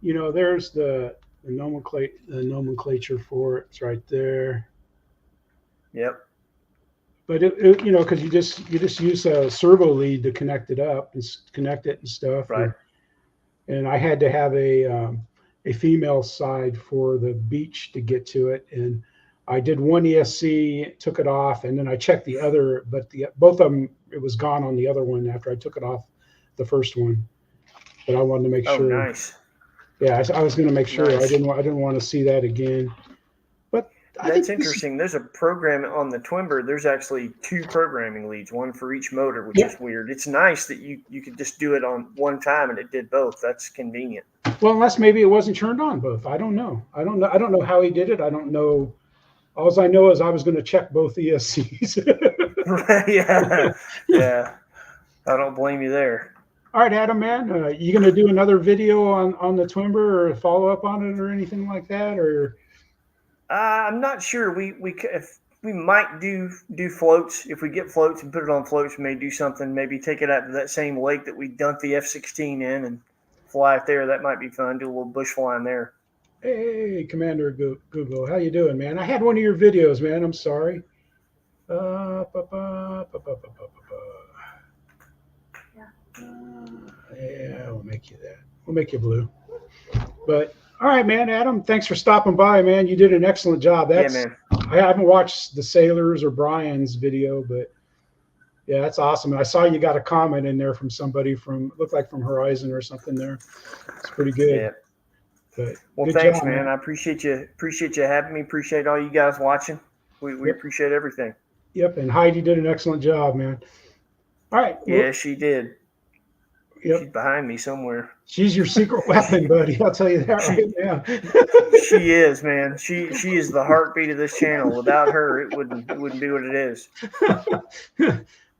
There's the nomenclature for it. It's right there. Yep. But because you just use a servo lead to connect it up and connect it and stuff. Right. And I had to have a a female side for the beach to get to it. And I did one ESC, took it off, and then I checked the other, but both of them, it was gone on the other one after I took it off the first one. But I wanted to make sure. Oh, nice. Yeah, I was going to make sure. Nice. I didn't want to see that again. But that's interesting. There's a program on the Twimber. There's actually 2 programming leads, one for each motor, which is weird. It's nice that you could just do it on one time and it did both. That's convenient. Well, unless maybe it wasn't turned on both. I don't know. I don't know how he did it. I don't know. All I know is I was going to check both ESCs. Yeah. I don't blame you there. All right, Adam, man, you going to do another video on the Twimber or a follow up on it or anything like that, or? I'm not sure. We might do floats. If we get floats and put it on floats, we may do something. Maybe take it out to that same lake that we dumped the F-16 in and fly it there. That might be fun. Do a little bush flying there. Hey, Commander Google, how you doing, man? I had one of your videos, man. I'm sorry. Yeah, we'll make you that. We'll make you blue. But all right, man, Adam, thanks for stopping by, man. You did an excellent job. Yeah, man. I haven't watched the Sailors or Brian's video, but yeah, that's awesome. And I saw you got a comment in there from somebody looked like from Horizon or something there. It's pretty good. Yeah. But well, thanks, job, man. I appreciate you having me. Appreciate all you guys watching. We appreciate everything. Yep, and Heidi did an excellent job, man. All right. Yeah, she did. Yep. She's behind me somewhere. She's your secret weapon, buddy. I'll tell you that right now. She is, man. She is the heartbeat of this channel. Without her, it wouldn't be what it is.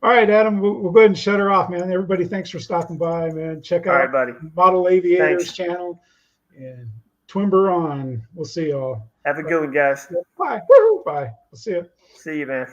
All right, Adam, we'll go ahead and shut her off, man. Everybody, thanks for stopping by, man. Check out all right, buddy. Model Aviators channel and Twimber on. We'll see y'all. Have a good one, guys. Bye. Woo-hoo. Bye. We'll see you. See you, man.